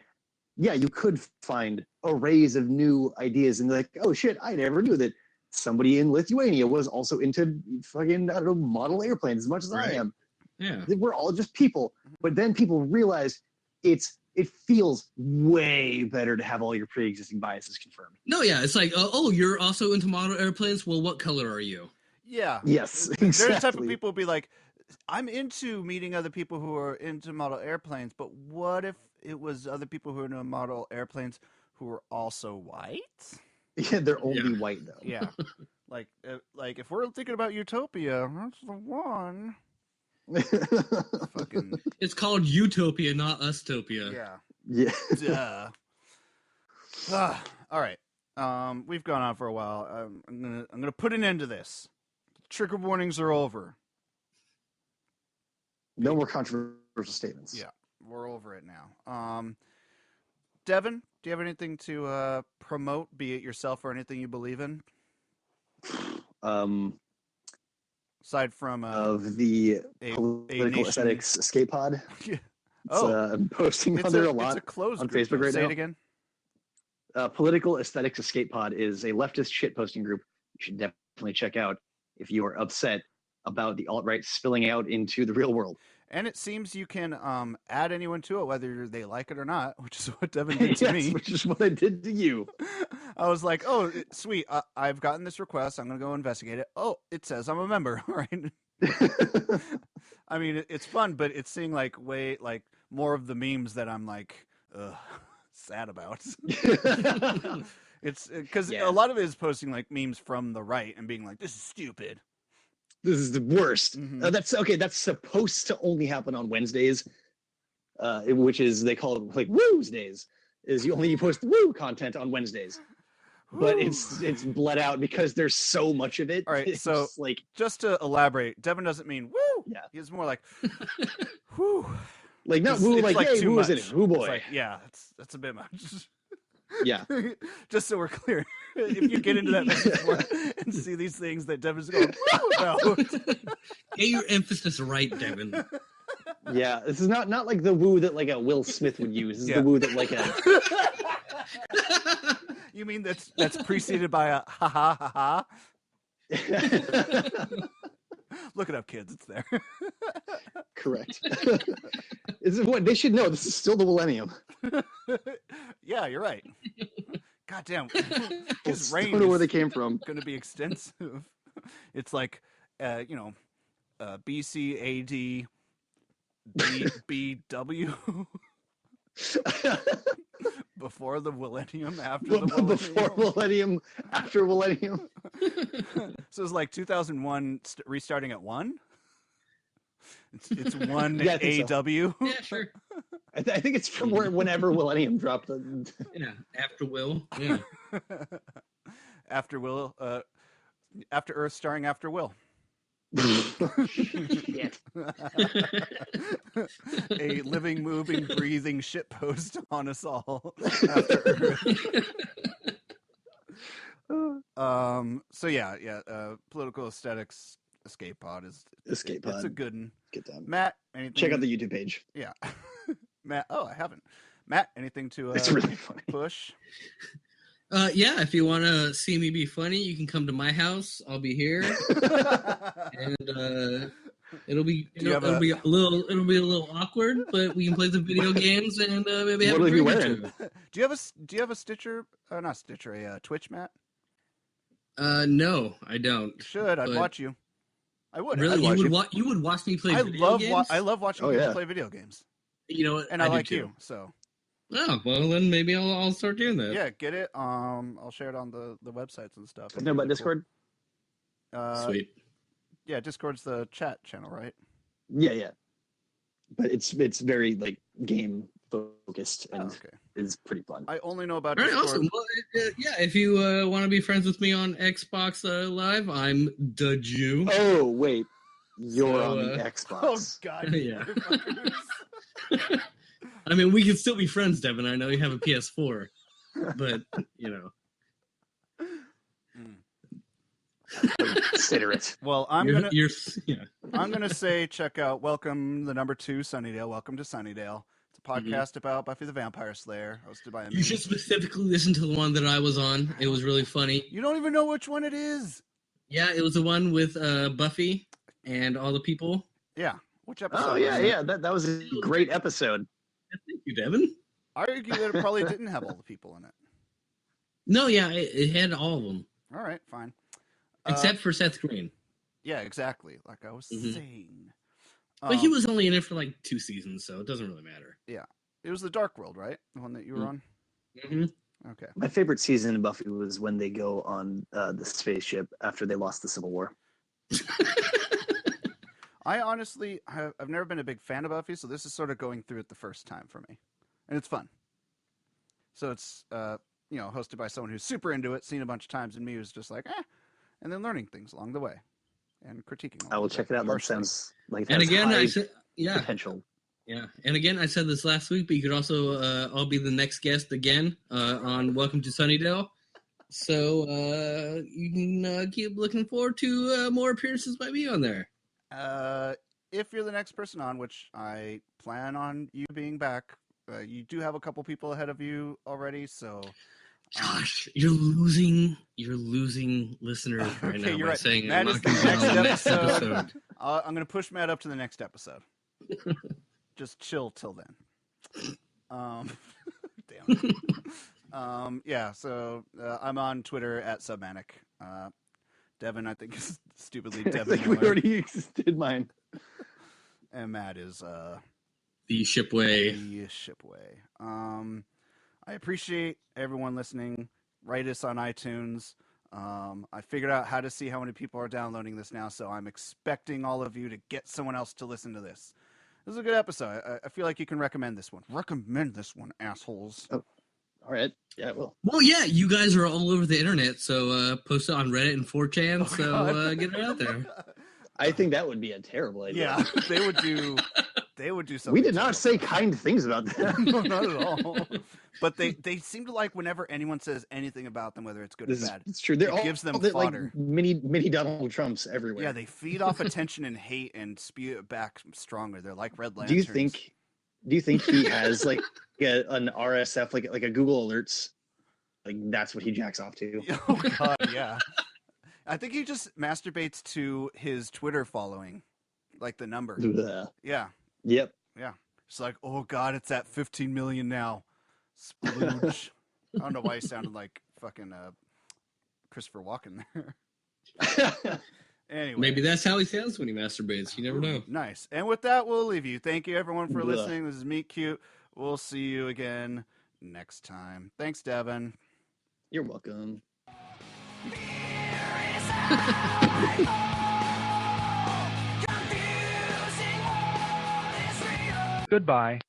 you could find arrays of new ideas, and like, oh shit, I never knew that somebody in Lithuania was also into fucking model airplanes as much as I am.
Yeah,
we're all just people. But then people realize it feels way better to have all your pre-existing biases confirmed.
No, it's like, oh, you're also into model airplanes. Well, what color are you?
Yeah.
Yes. Exactly.
There's the type of people who be like, I'm into meeting other people who are into model airplanes, but what if it was other people who are into model airplanes who are also white?
Yeah, they're only white though.
Yeah. like if we're thinking about Utopia, that's the one. Fucking.
It's called Utopia, not Ustopia.
Yeah. Yeah. Duh. All right. We've gone on for a while. I'm gonna put an end to this. Trigger warnings are over.
No more controversial statements.
Yeah, we're over it now. Devin, do you have anything to promote, be it yourself or anything you believe in? Aside from
the Political Aesthetics Escape Pod.
Yeah.
I'm posting on there a lot.
It's a closed
on
group,
Facebook right now.
Say it again.
Political Aesthetics Escape Pod is a leftist shitposting group you should definitely check out if you are upset about the alt-right spilling out into the real world.
And it seems you can add anyone to it, whether they like it or not, which is what Devin did to me.
Which is what I did to you.
I was like, oh, sweet. I've gotten this request. I'm going to go investigate it. Oh, it says I'm a member. All right. I mean, it's fun, but it's seeing way more of the memes that I'm like, sad about. It's because a lot of it is posting like memes from the right and being like, this is stupid.
This is the worst.
Mm-hmm.
That's supposed to only happen on Wednesdays. which is they call it like Woo's Days. Is you post Woo content on Wednesdays, but it's bled out because there's so much of it.
All right,
It's
so
like
just to elaborate, Devin doesn't mean woo.
Yeah.
He's more like whoo.
like not
'Cause
Woo,
it's
like
like
hey,
too
Woo is in
much.
it, Woo boy.
It's like, yeah, that's a bit much.
Yeah.
Just so we're clear, if you get into that message board and see these things that Devin's going woo about,
Get your emphasis right, Devin.
Yeah, this is not like the Woo that like a Will Smith would use. This is
Yeah.
the Woo that like a
you mean that's preceded by a ha ha ha ha? Look it up, kids. It's there.
correct. This is what they should know. This is still the millennium.
Yeah, you're right. God damn.
I
His
don't
range
know where they
is
came from.
going to be extensive. It's like, BC, AD, BW. Before the millennium, after the millennium.
Before millennium, after millennium.
So it's like 2001 restarting at 1? It's 1
Yeah, I think so.
AW?
Yeah, sure.
I think it's from whenever millennium dropped.
Yeah, after Will. Yeah.
After Will, After Earth starring After Will.
Shit.
A living, moving, breathing shitpost on us all after Earth. So yeah, political aesthetics escape pod is
Escape
It's
pod.
a good one.
Good time.
Matt, anything?
Check out the YouTube page.
Yeah. Matt. Oh, I haven't. Matt, anything to
It's really funny.
push?
Yeah, if you want to see me be funny, you can come to my house. I'll be here, and it'll be it'll be a little awkward, but we can play some video games and maybe have
What
a
will you
drink or
wearing?
two.
Do you have a Stitcher? Not Stitcher, a Twitch, Matt?
No, I don't.
You should. I'd
But-
watch you. I would.
Really,
I'd
you
watch
would you would watch me play video games?
I love watching
Oh,
people
yeah.
play video games,
You know what?
and I
do
like
too.
you. So
Oh well, then maybe I'll start doing that.
yeah, get it. I'll share it on the websites and stuff.
Know about
Really cool.
Discord?
Sweet.
Yeah, Discord's the chat channel, right?
Yeah. But it's very like game focused and
okay.
is pretty fun.
I only know about
All right,
Discord.
awesome. Well, yeah, if you want to be friends with me on Xbox Live, I'm the Jew.
Oh wait, you're
So,
on the
Oh
Xbox.
God!
Yeah. I mean, we can still be friends, Devin. I know you have a PS4, but you know.
Consider it.
Well,
you're,
I'm gonna say check out Welcome the number 2 Sunnydale. Welcome to Sunnydale. It's a podcast about Buffy the Vampire Slayer, hosted by me.
You should specifically listen to the one that I was on. It was really funny.
You don't even know which one it is.
Yeah, it was the one with Buffy and all the people.
Yeah. Which episode?
Oh
was it?
yeah. That was a great episode.
Thank you, Devin.
I argue that it probably didn't have all the people in it.
No, yeah, it had all of them
All right, fine.
except for Seth Green.
Yeah, exactly. Like I was saying.
But he was only in it for like 2 seasons, so it doesn't really matter.
Yeah. It was the Dark World, right? The one that you were on?
Mm-hmm.
Okay.
My favorite season of Buffy was when they go on the spaceship after they lost the Civil War.
I honestly, I've never been a big fan of Buffy, so this is sort of going through it the first time for me. And it's fun. So it's, hosted by someone who's super into it, seen a bunch of times, and me who's just like, and then learning things along the way and critiquing.
I will check it out. That
harshly.
sounds like
And
that's
again,
high
I said, yeah,
potential.
yeah. And again, I said this last week, but you could also, I'll be the next guest again on Welcome to Sunnydale. So you can keep looking forward to more appearances by me on there.
If you're the next person on, which I plan on you being back, you do have a couple people ahead of you already, so.
Josh, you're losing listeners right now
you're
by
right.
saying
That
I'm
is
not
the
gonna be on the
next
next
episode.
episode.
I'm going to push Matt up to the next episode. Just chill till then. Damn. Yeah, so I'm on Twitter at Submanic. Devin, I think, is stupidly
I
Devin
think we
Miller.
already did mine.
And Matt is
The Shipway.
the Shipway. I appreciate everyone listening. Write us on iTunes. I figured out how to see how many people are downloading this now, so I'm expecting all of you to get someone else to listen to this. This is a good episode. I feel like you can recommend this one. Recommend this one, assholes.
Oh, all right. Yeah, well.
Well, yeah, you guys are all over the internet, so post it on Reddit and 4chan, so get it out there.
I think that would be a terrible idea.
Yeah, they would do something.
We did not say
terrible.
kind things about them.
No, not at all. But they seem to like whenever anyone says anything about them, whether it's good or bad.
It's true. They're all
gives them
like
fodder.
mini Donald Trumps everywhere.
Yeah, they feed off attention and hate and spew it back stronger. They're like red lanterns.
Do you think he has like an RSF, like a Google Alerts? Like that's what he jacks off to.
Oh God, yeah. I think he just masturbates to his Twitter following, like the number. Yeah.
Yep.
Yeah. It's like, oh God, it's at 15 million now. Splooge. I don't know why he sounded like fucking Christopher Walken there. Anyway.
Maybe that's how he sounds when he masturbates. You never know.
Nice. And with that, we'll leave you. Thank you, everyone, for listening. This is Meet Cute. We'll see you again next time. Thanks, Devin.
You're welcome.
Goodbye.